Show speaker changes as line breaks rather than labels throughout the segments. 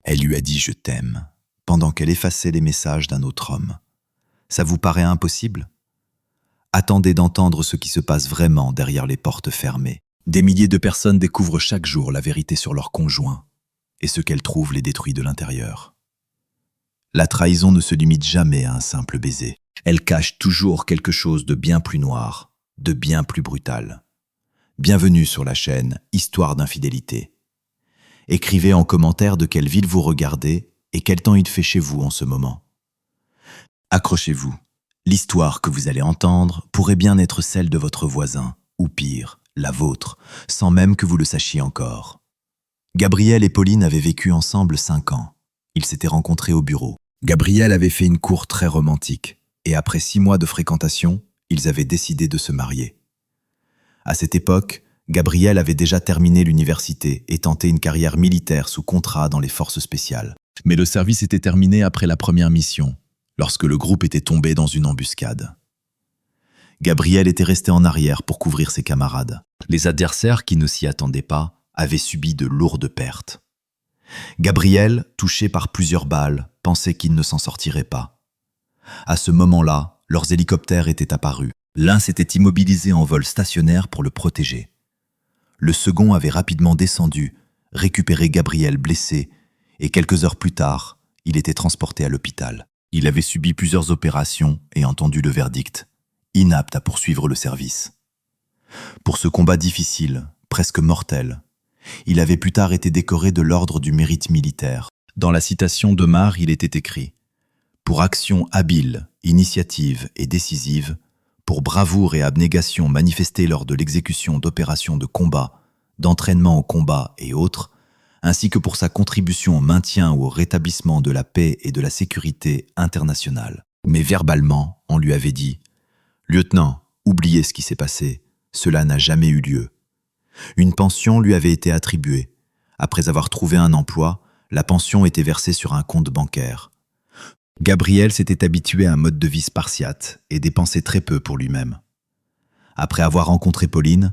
Elle lui a dit « je t'aime » pendant qu'elle effaçait les messages d'un autre homme. Ça vous paraît impossible? Attendez d'entendre ce qui se passe vraiment derrière les portes fermées. Des milliers de personnes découvrent chaque jour la vérité sur leur conjoint, et ce qu'elles trouvent les détruit de l'intérieur. La trahison ne se limite jamais à un simple baiser. Elle cache toujours quelque chose de bien plus noir, de bien plus brutal. Bienvenue sur la chaîne Histoire d'infidélité. Écrivez en commentaire de quelle ville vous regardez et quel temps il fait chez vous en ce moment. Accrochez-vous. L'histoire que vous allez entendre pourrait bien être celle de votre voisin, ou pire, la vôtre, sans même que vous le sachiez encore. Gabriel et Pauline avaient vécu ensemble 5 ans. Ils s'étaient rencontrés au bureau. Gabriel avait fait une cour très romantique, et après 6 mois de fréquentation, ils avaient décidé de se marier. À cette époque, Gabriel avait déjà terminé l'université et tenté une carrière militaire sous contrat dans les forces spéciales. Mais le service était terminé après la première mission, lorsque le groupe était tombé dans une embuscade. Gabriel était resté en arrière pour couvrir ses camarades. Les adversaires qui ne s'y attendaient pas avaient subi de lourdes pertes. Gabriel, touché par plusieurs balles, pensait qu'il ne s'en sortirait pas. À ce moment-là, leurs hélicoptères étaient apparus. L'un s'était immobilisé en vol stationnaire pour le protéger. Le second avait rapidement descendu, récupéré Gabriel blessé, et quelques heures plus tard, il était transporté à l'hôpital. Il avait subi plusieurs opérations et entendu le verdict, inapte à poursuivre le service. Pour ce combat difficile, presque mortel, il avait plus tard été décoré de l'ordre du mérite militaire. Dans la citation de Mar, il était écrit « Pour action habile, initiative et décisive, pour bravoure et abnégation manifestée lors de l'exécution d'opérations de combat, d'entraînement au combat et autres, ainsi que pour sa contribution au maintien ou au rétablissement de la paix et de la sécurité internationale. » Mais verbalement, on lui avait dit « Lieutenant, oubliez ce qui s'est passé, cela n'a jamais eu lieu. » Une pension lui avait été attribuée. Après avoir trouvé un emploi, la pension était versée sur un compte bancaire. Gabriel s'était habitué à un mode de vie spartiate et dépensait très peu pour lui-même. Après avoir rencontré Pauline,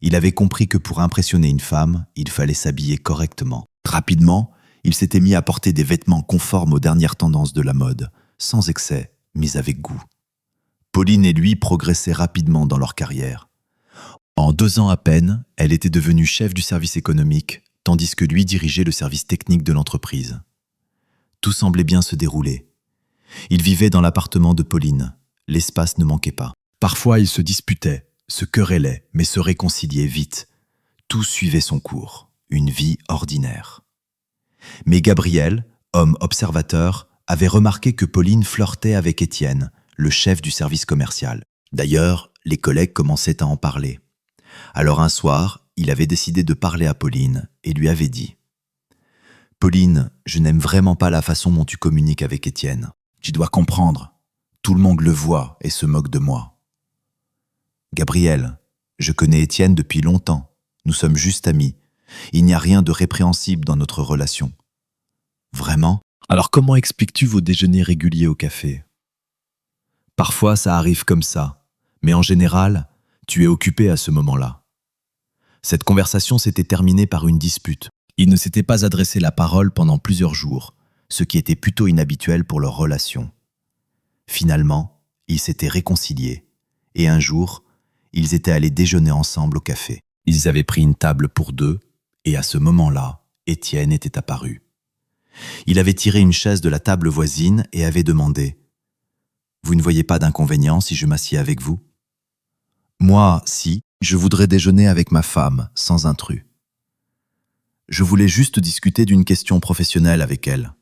il avait compris que pour impressionner une femme, il fallait s'habiller correctement. Rapidement, il s'était mis à porter des vêtements conformes aux dernières tendances de la mode, sans excès, mais avec goût. Pauline et lui progressaient rapidement dans leur carrière. En 2 ans à peine, elle était devenue chef du service économique, tandis que lui dirigeait le service technique de l'entreprise. Tout semblait bien se dérouler. Il vivait dans l'appartement de Pauline. L'espace ne manquait pas. Parfois, ils se disputaient, se querellaient, mais se réconciliaient vite. Tout suivait son cours, une vie ordinaire. Mais Gabriel, homme observateur, avait remarqué que Pauline flirtait avec Étienne, le chef du service commercial. D'ailleurs, les collègues commençaient à en parler. Alors un soir, il avait décidé de parler à Pauline et lui avait dit « Pauline, je n'aime vraiment pas la façon dont tu communiques avec Étienne. Tu dois comprendre, tout le monde le voit et se moque de moi. Gabriel, je connais Étienne depuis longtemps, nous sommes juste amis. Il n'y a rien de répréhensible dans notre relation. Vraiment? Alors comment expliques-tu vos déjeuners réguliers au café? Parfois ça arrive comme ça, mais en général, tu es occupé à ce moment-là. » Cette conversation s'était terminée par une dispute. Ils ne s'étaient pas adressé la parole pendant plusieurs jours, ce qui était plutôt inhabituel pour leur relation. Finalement, ils s'étaient réconciliés, et un jour, ils étaient allés déjeuner ensemble au café. Ils avaient pris une table pour 2, et à ce moment-là, Étienne était apparu. Il avait tiré une chaise de la table voisine et avait demandé « Vous ne voyez pas d'inconvénient si je m'assieds avec vous ? Moi, si, je voudrais déjeuner avec ma femme, sans intrus. Je voulais juste discuter d'une question professionnelle avec elle.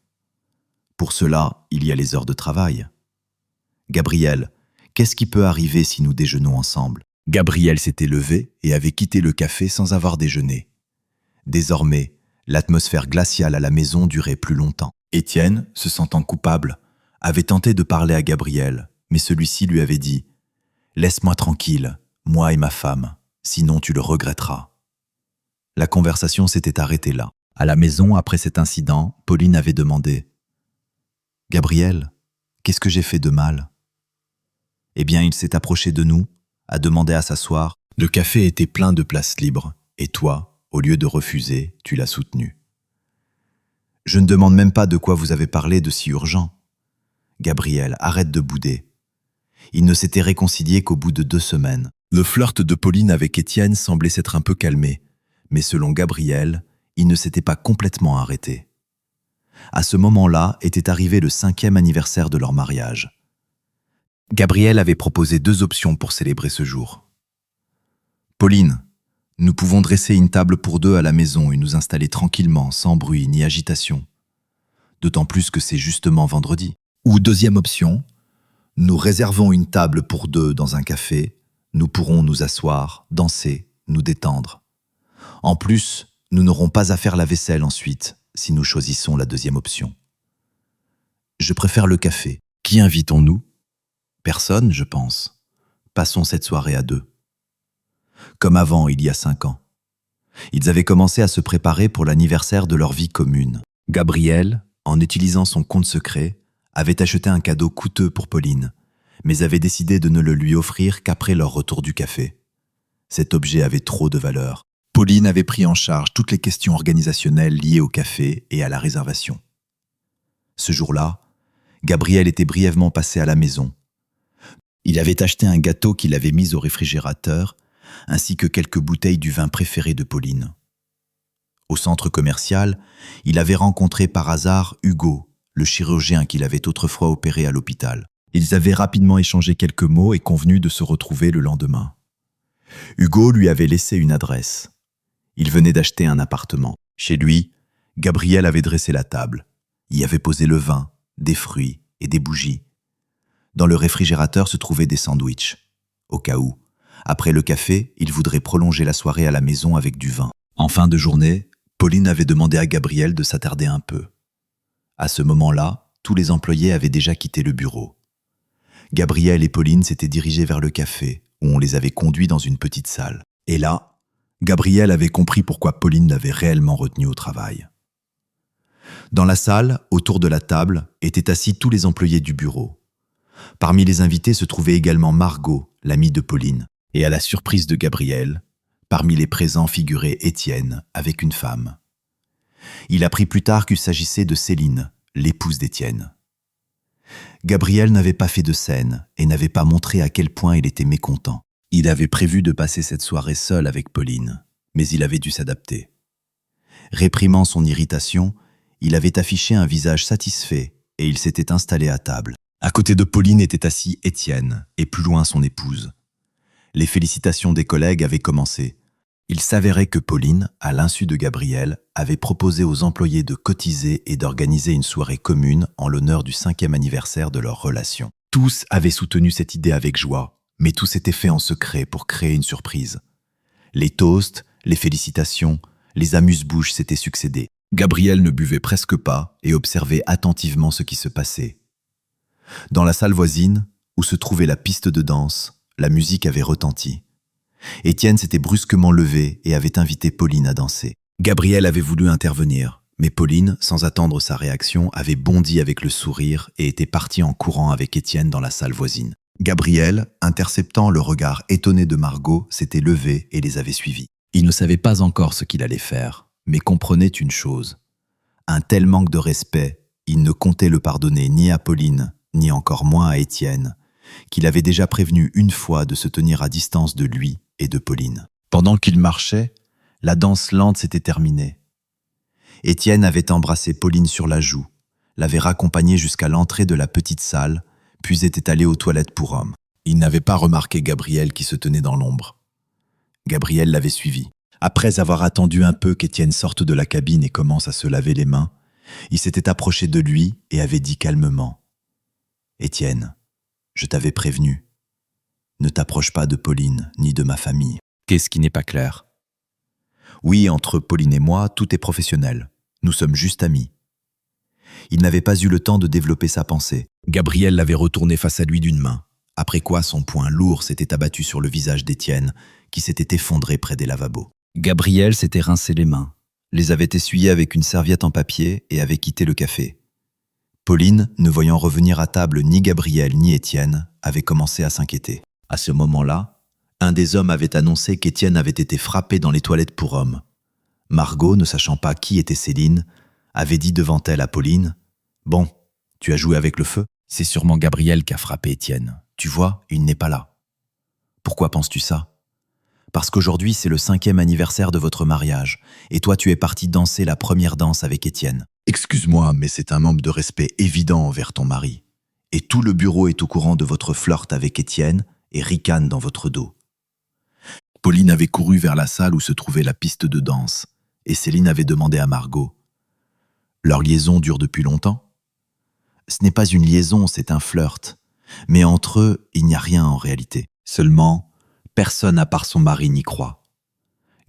Pour cela, il y a les heures de travail. Gabriel, qu'est-ce qui peut arriver si nous déjeunons ensemble ?» Gabriel s'était levé et avait quitté le café sans avoir déjeuné. Désormais, l'atmosphère glaciale à la maison durait plus longtemps. Étienne, se sentant coupable, avait tenté de parler à Gabriel, mais celui-ci lui avait dit « Laisse-moi tranquille, moi et ma femme, sinon tu le regretteras. » La conversation s'était arrêtée là. À la maison, après cet incident, Pauline avait demandé « Gabriel, qu'est-ce que j'ai fait de mal ?» Eh bien, il s'est approché de nous, a demandé à s'asseoir. Le café était plein de places libres, et toi, au lieu de refuser, tu l'as soutenu. « Je ne demande même pas de quoi vous avez parlé de si urgent. Gabriel, arrête de bouder. Ils ne s'étaient réconciliés qu'au bout de 2 semaines. Le flirt de Pauline avec Étienne semblait s'être un peu calmé, mais selon Gabriel, il ne s'était pas complètement arrêté. À ce moment-là était arrivé le 5e anniversaire de leur mariage. Gabriel avait proposé 2 options pour célébrer ce jour. Pauline, nous pouvons dresser une table pour 2 à la maison et nous installer tranquillement, sans bruit ni agitation. D'autant plus que c'est justement vendredi. Ou deuxième option, nous réservons une table pour 2 dans un café, nous pourrons nous asseoir, danser, nous détendre. En plus, nous n'aurons pas à faire la vaisselle ensuite, si nous choisissons la deuxième option. Je préfère le café. Qui invitons-nous ? Personne, je pense. Passons cette soirée à 2. Comme avant, il y a 5 ans. Ils avaient commencé à se préparer pour l'anniversaire de leur vie commune. Gabriel, en utilisant son compte secret, avait acheté un cadeau coûteux pour Pauline, mais avait décidé de ne le lui offrir qu'après leur retour du café. Cet objet avait trop de valeur. Pauline avait pris en charge toutes les questions organisationnelles liées au café et à la réservation. Ce jour-là, Gabriel était brièvement passé à la maison. Il avait acheté un gâteau qu'il avait mis au réfrigérateur, ainsi que quelques bouteilles du vin préféré de Pauline. Au centre commercial, il avait rencontré par hasard Hugo, le chirurgien qu'il avait autrefois opéré à l'hôpital. Ils avaient rapidement échangé quelques mots et convenu de se retrouver le lendemain. Hugo lui avait laissé une adresse. Il venait d'acheter un appartement. Chez lui, Gabriel avait dressé la table, y avait posé le vin, des fruits et des bougies. Dans le réfrigérateur se trouvaient des sandwichs, au cas où, après le café, il voudrait prolonger la soirée à la maison avec du vin. En fin de journée, Pauline avait demandé à Gabriel de s'attarder un peu. À ce moment-là, tous les employés avaient déjà quitté le bureau. Gabriel et Pauline s'étaient dirigés vers le café, où on les avait conduits dans une petite salle. Et là, Gabriel avait compris pourquoi Pauline l'avait réellement retenu au travail. Dans la salle, autour de la table, étaient assis tous les employés du bureau. Parmi les invités se trouvait également Margot, l'amie de Pauline. Et à la surprise de Gabriel, parmi les présents figurait Étienne avec une femme. Il apprit plus tard qu'il s'agissait de Céline, l'épouse d'Étienne. Gabriel n'avait pas fait de scène et n'avait pas montré à quel point il était mécontent. Il avait prévu de passer cette soirée seul avec Pauline, mais il avait dû s'adapter. Réprimant son irritation, il avait affiché un visage satisfait et il s'était installé à table. À côté de Pauline était assis Étienne et plus loin son épouse. Les félicitations des collègues avaient commencé. Il s'avérait que Pauline, à l'insu de Gabriel, avait proposé aux employés de cotiser et d'organiser une soirée commune en l'honneur du 5e anniversaire de leur relation. Tous avaient soutenu cette idée avec joie, mais tout s'était fait en secret pour créer une surprise. Les toasts, les félicitations, les amuse-bouches s'étaient succédés. Gabriel ne buvait presque pas et observait attentivement ce qui se passait. Dans la salle voisine, où se trouvait la piste de danse, la musique avait retenti. Étienne s'était brusquement levé et avait invité Pauline à danser. Gabriel avait voulu intervenir, mais Pauline, sans attendre sa réaction, avait bondi avec le sourire et était partie en courant avec Étienne dans la salle voisine. Gabriel, interceptant le regard étonné de Margot, s'était levé et les avait suivis. Il ne savait pas encore ce qu'il allait faire, mais comprenait une chose. Un tel manque de respect, il ne comptait le pardonner ni à Pauline, ni encore moins à Étienne, qu'il avait déjà prévenu une fois de se tenir à distance de lui et de Pauline. Pendant qu'ils marchaient, la danse lente s'était terminée. Étienne avait embrassé Pauline sur la joue, l'avait raccompagnée jusqu'à l'entrée de la petite salle, puis était allé aux toilettes pour hommes. Il n'avait pas remarqué Gabriel qui se tenait dans l'ombre. Gabriel l'avait suivi. Après avoir attendu un peu qu'Étienne sorte de la cabine et commence à se laver les mains, il s'était approché de lui et avait dit calmement « Étienne, je t'avais prévenu. Ne t'approche pas de Pauline ni de ma famille. » Qu'est-ce qui n'est pas clair ? Oui, entre Pauline et moi, tout est professionnel. Nous sommes juste amis. Il n'avait pas eu le temps de développer sa pensée. Gabriel l'avait retourné face à lui d'une main, après quoi son poing lourd s'était abattu sur le visage d'Étienne, qui s'était effondré près des lavabos. Gabriel s'était rincé les mains, les avait essuyées avec une serviette en papier et avait quitté le café. Pauline, ne voyant revenir à table ni Gabriel ni Étienne, avait commencé à s'inquiéter. À ce moment-là, un des hommes avait annoncé qu'Étienne avait été frappé dans les toilettes pour hommes. Margot, ne sachant pas qui était Céline, avait dit devant elle à Pauline « Bon, tu as joué avec le feu ?» C'est sûrement Gabriel qui a frappé Étienne. Tu vois, il n'est pas là. Pourquoi penses-tu ça? Parce qu'aujourd'hui, c'est le 5e anniversaire de votre mariage, et toi, tu es parti danser la première danse avec Étienne. Excuse-moi, mais c'est un manque de respect évident envers ton mari. Et tout le bureau est au courant de votre flirt avec Étienne et ricane dans votre dos. Pauline avait couru vers la salle où se trouvait la piste de danse, et Céline avait demandé à Margot « Leur liaison dure depuis longtemps ?» Ce n'est pas une liaison, c'est un flirt. Mais entre eux, il n'y a rien en réalité. Seulement, personne à part son mari n'y croit.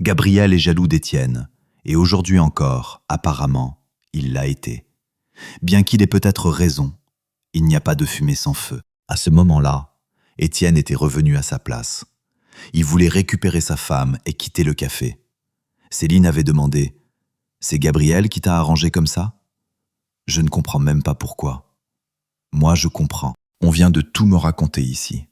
Gabriel est jaloux d'Étienne, et aujourd'hui encore, apparemment, il l'a été. Bien qu'il ait peut-être raison, il n'y a pas de fumée sans feu. À ce moment-là, Étienne était revenu à sa place. Il voulait récupérer sa femme et quitter le café. Céline avait demandé « C'est Gabriel qui t'a arrangé comme ça ?» Je ne comprends même pas pourquoi. Moi, je comprends. On vient de tout me raconter ici.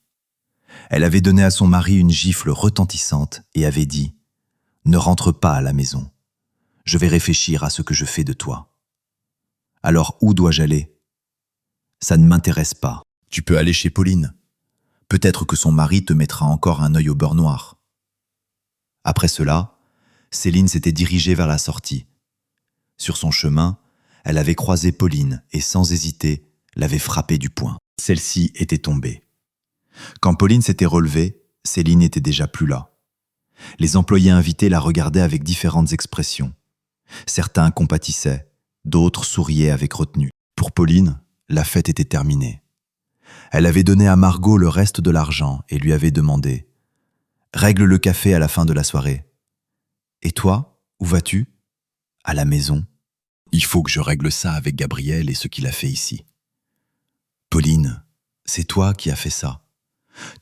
Elle avait donné à son mari une gifle retentissante et avait dit « Ne rentre pas à la maison. Je vais réfléchir à ce que je fais de toi. » Alors où dois-je aller? Ça ne m'intéresse pas. Tu peux aller chez Pauline. Peut-être que son mari te mettra encore un œil au beurre noir. Après cela, Céline s'était dirigée vers la sortie. Sur son chemin, elle avait croisé Pauline et sans hésiter, l'avait frappée du poing. Celle-ci était tombée. Quand Pauline s'était relevée, Céline n'était déjà plus là. Les employés invités la regardaient avec différentes expressions. Certains compatissaient, d'autres souriaient avec retenue. Pour Pauline, la fête était terminée. Elle avait donné à Margot le reste de l'argent et lui avait demandé « Règle le café à la fin de la soirée. »« Et toi, où vas-tu ?»« À la maison. Il faut que je règle ça avec Gabriel et ce qu'il a fait ici. »« Pauline, c'est toi qui as fait ça.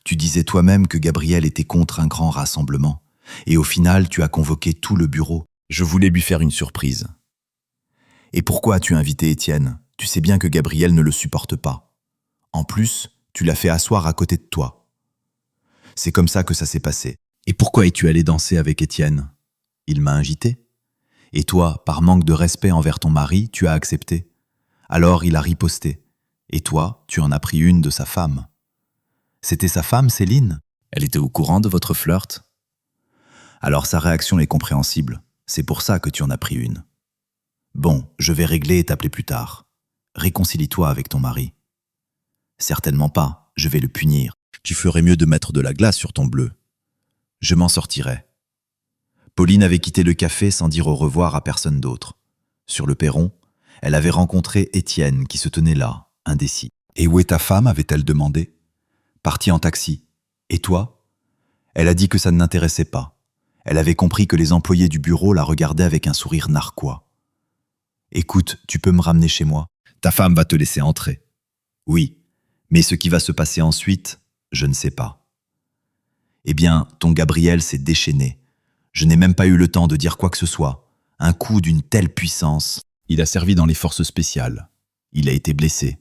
Tu disais toi-même que Gabriel était contre un grand rassemblement, et au final, tu as convoqué tout le bureau. Je voulais lui faire une surprise. Et pourquoi as-tu invité Étienne? Tu sais bien que Gabriel ne le supporte pas. En plus, tu l'as fait asseoir à côté de toi. C'est comme ça que ça s'est passé. Et pourquoi es-tu allé danser avec Étienne? Il m'a invité. Et toi, par manque de respect envers ton mari, tu as accepté. Alors il a riposté. Et toi, tu en as pris une de sa femme. C'était sa femme, Céline? Elle était au courant de votre flirt? Alors sa réaction est compréhensible. C'est pour ça que tu en as pris une. Bon, je vais régler et t'appeler plus tard. Réconcilie-toi avec ton mari. Certainement pas, je vais le punir. Tu ferais mieux de mettre de la glace sur ton bleu. Je m'en sortirai. Pauline avait quitté le café sans dire au revoir à personne d'autre. Sur le perron, elle avait rencontré Étienne qui se tenait là, indécis. Et où est ta femme, avait-elle demandé. Partie en taxi. Et toi? Elle a dit que ça ne l'intéressait pas. Elle avait compris que les employés du bureau la regardaient avec un sourire narquois. Écoute, tu peux me ramener chez moi. Ta femme va te laisser entrer. Oui, mais ce qui va se passer ensuite, je ne sais pas. Eh bien, ton Gabriel s'est déchaîné. Je n'ai même pas eu le temps de dire quoi que ce soit. Un coup d'une telle puissance. Il a servi dans les forces spéciales. Il a été blessé.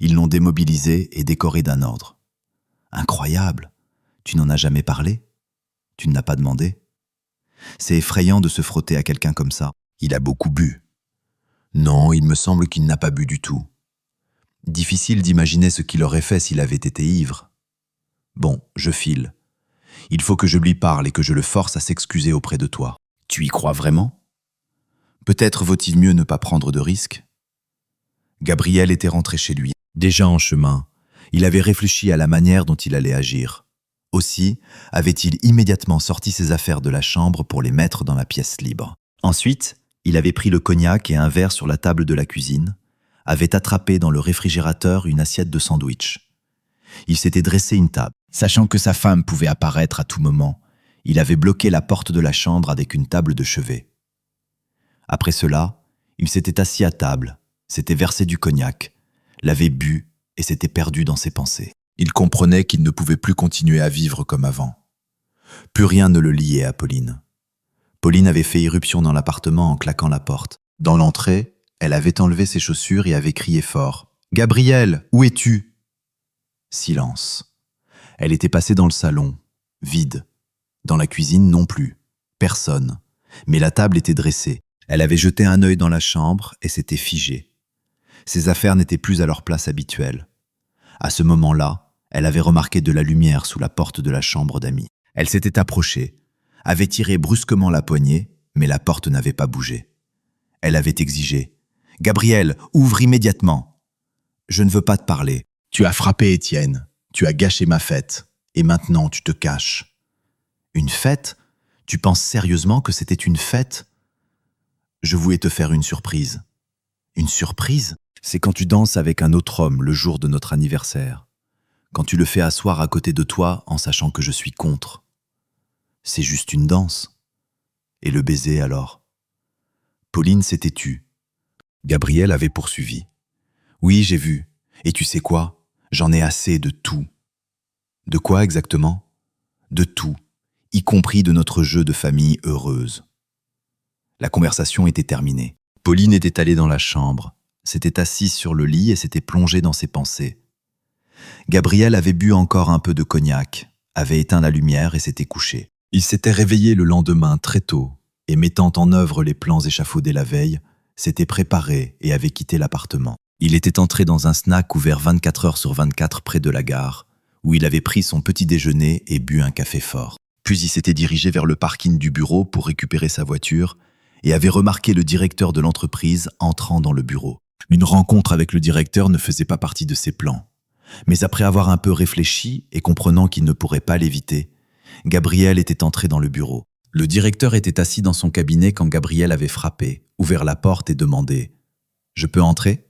Ils l'ont démobilisé et décoré d'un ordre. Incroyable. Tu n'en as jamais parlé? Tu ne l'as pas demandé? C'est effrayant de se frotter à quelqu'un comme ça. Il a beaucoup bu. Non, il me semble qu'il n'a pas bu du tout. Difficile d'imaginer ce qu'il aurait fait s'il avait été ivre. Bon, je file. Il faut que je lui parle et que je le force à s'excuser auprès de toi. Tu y crois vraiment? Peut-être vaut-il mieux ne pas prendre de risques? Gabriel était rentré chez lui. Déjà en chemin, il avait réfléchi à la manière dont il allait agir. Aussi avait-il immédiatement sorti ses affaires de la chambre pour les mettre dans la pièce libre. Ensuite, il avait pris le cognac et un verre sur la table de la cuisine, avait attrapé dans le réfrigérateur une assiette de sandwich. Il s'était dressé une table. Sachant que sa femme pouvait apparaître à tout moment, il avait bloqué la porte de la chambre avec une table de chevet. Après cela, il s'était assis à table, s'était versé du cognac, l'avait bu et s'était perdu dans ses pensées. Il comprenait qu'il ne pouvait plus continuer à vivre comme avant. Plus rien ne le liait à Pauline. Pauline avait fait irruption dans l'appartement en claquant la porte. Dans l'entrée, elle avait enlevé ses chaussures et avait crié fort. « Gabriel, où es-tu » Silence. Elle était passée dans le salon, vide. Dans la cuisine non plus, personne. Mais la table était dressée. Elle avait jeté un œil dans la chambre et s'était figée. Ses affaires n'étaient plus à leur place habituelle. À ce moment-là, elle avait remarqué de la lumière sous la porte de la chambre d'amis. Elle s'était approchée, avait tiré brusquement la poignée, mais la porte n'avait pas bougé. Elle avait exigé « Gabriel, ouvre immédiatement !»« Je ne veux pas te parler. Tu as frappé Étienne, tu as gâché ma fête, et maintenant tu te caches. » « Une fête ? Tu penses sérieusement que c'était une fête ? Je voulais te faire une surprise. » « Une surprise ? C'est quand tu danses avec un autre homme le jour de notre anniversaire. Quand tu le fais asseoir à côté de toi en sachant que je suis contre. C'est juste une danse. Et le baiser alors ? Pauline s'était tue. Gabriel avait poursuivi. Oui, j'ai vu. Et tu sais quoi ? J'en ai assez de tout. De quoi exactement ? De tout, y compris de notre jeu de famille heureuse. La conversation était terminée. Pauline était allée dans la chambre, s'était assise sur le lit et s'était plongée dans ses pensées. Gabriel avait bu encore un peu de cognac, avait éteint la lumière et s'était couché. Il s'était réveillé le lendemain très tôt et, mettant en œuvre les plans échafaudés la veille, s'était préparé et avait quitté l'appartement. Il était entré dans un snack ouvert 24 heures sur 24 près de la gare, où il avait pris son petit déjeuner et bu un café fort. Puis il s'était dirigé vers le parking du bureau pour récupérer sa voiture et avait remarqué le directeur de l'entreprise entrant dans le bureau. Une rencontre avec le directeur ne faisait pas partie de ses plans. Mais après avoir un peu réfléchi et comprenant qu'il ne pourrait pas l'éviter, Gabriel était entré dans le bureau. Le directeur était assis dans son cabinet quand Gabriel avait frappé, ouvert la porte et demandé « Je peux entrer ?»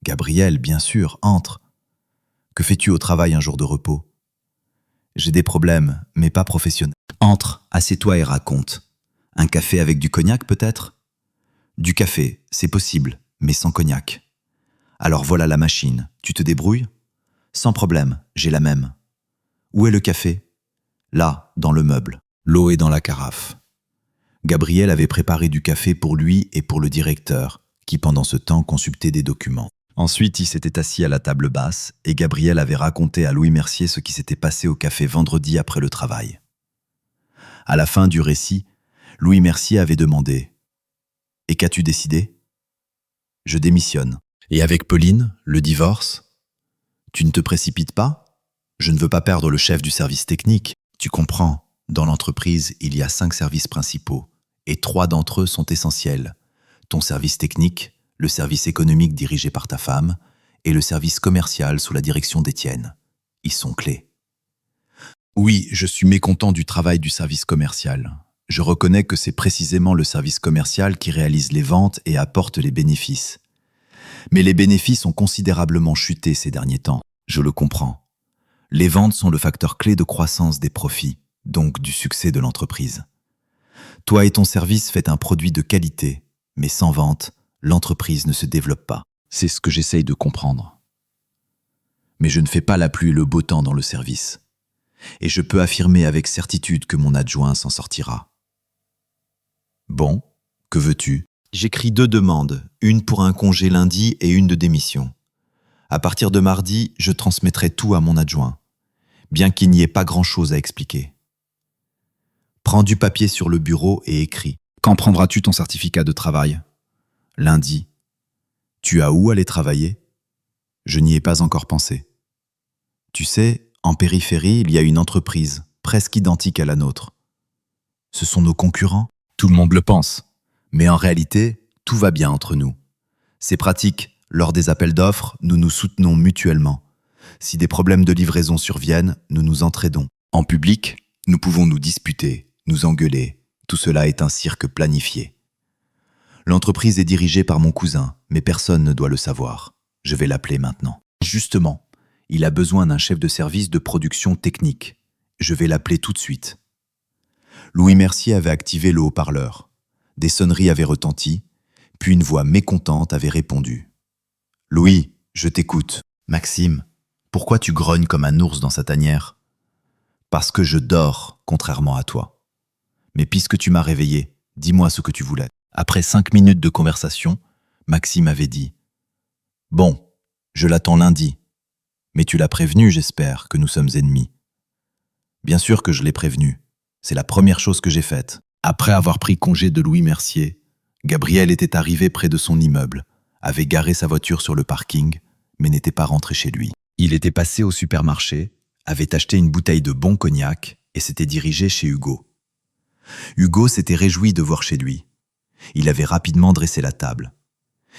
Gabriel, bien sûr, entre. « Que fais-tu au travail un jour de repos ?»« J'ai des problèmes, mais pas professionnels. »« Entre, assieds-toi et raconte. Un café avec du cognac peut-être ?»« Du café, c'est possible, mais sans cognac. »« Alors voilà la machine, tu te débrouilles ?»« Sans problème, j'ai la même. »« Où est le café ?»« Là, dans le meuble. L'eau est dans la carafe. » Gabriel avait préparé du café pour lui et pour le directeur, qui pendant ce temps consultait des documents. Ensuite, il s'était assis à la table basse et Gabriel avait raconté à Louis Mercier ce qui s'était passé au café vendredi après le travail. À la fin du récit, Louis Mercier avait demandé « Et qu'as-tu décidé ?»« Je démissionne. »« Et avec Pauline, le divorce ? Tu ne te précipites pas ? Je ne veux pas perdre le chef du service technique. Tu comprends, dans l'entreprise, il y a 5 services principaux, et 3 d'entre eux sont essentiels. Ton service technique, le service économique dirigé par ta femme, et le service commercial sous la direction d'Étienne. Ils sont clés. Oui, je suis mécontent du travail du service commercial. Je reconnais que c'est précisément le service commercial qui réalise les ventes et apporte les bénéfices. Mais les bénéfices ont considérablement chuté ces derniers temps. Je le comprends. Les ventes sont le facteur clé de croissance des profits, donc du succès de l'entreprise. Toi et ton service faites un produit de qualité, mais sans vente, l'entreprise ne se développe pas. C'est ce que j'essaye de comprendre. Mais je ne fais pas la pluie et le beau temps dans le service. Et je peux affirmer avec certitude que mon adjoint s'en sortira. Bon, que veux-tu ? J'écris 2 demandes, une pour un congé lundi et une de démission. À partir de mardi, je transmettrai tout à mon adjoint, bien qu'il n'y ait pas grand-chose à expliquer. Prends du papier sur le bureau et écris. Quand prendras-tu ton certificat de travail ? Lundi. Tu as où aller travailler ? Je n'y ai pas encore pensé. Tu sais, en périphérie, il y a une entreprise, presque identique à la nôtre. Ce sont nos concurrents ? Tout le monde le pense. Mais en réalité, tout va bien entre nous. C'est pratique. Lors des appels d'offres, nous nous soutenons mutuellement. Si des problèmes de livraison surviennent, nous nous entraidons. En public, nous pouvons nous disputer, nous engueuler. Tout cela est un cirque planifié. L'entreprise est dirigée par mon cousin, mais personne ne doit le savoir. Je vais l'appeler maintenant. Justement, il a besoin d'un chef de service de production technique. Je vais l'appeler tout de suite. Louis Mercier avait activé le haut-parleur. Des sonneries avaient retenti, puis une voix mécontente avait répondu. « Louis, je t'écoute. »« Maxime, pourquoi tu grognes comme un ours dans sa tanière ? » ?»« Parce que je dors, contrairement à toi. »« Mais puisque tu m'as réveillé, dis-moi ce que tu voulais. » Après 5 minutes de conversation, Maxime avait dit « Bon, je l'attends lundi. Mais tu l'as prévenu, j'espère, que nous sommes ennemis. » Bien sûr que je l'ai prévenu. C'est la première chose que j'ai faite. Après avoir pris congé de Louis Mercier, Gabriel était arrivé près de son immeuble, avait garé sa voiture sur le parking, mais n'était pas rentré chez lui. Il était passé au supermarché, avait acheté une bouteille de bon cognac et s'était dirigé chez Hugo. Hugo s'était réjoui de voir chez lui. Il avait rapidement dressé la table.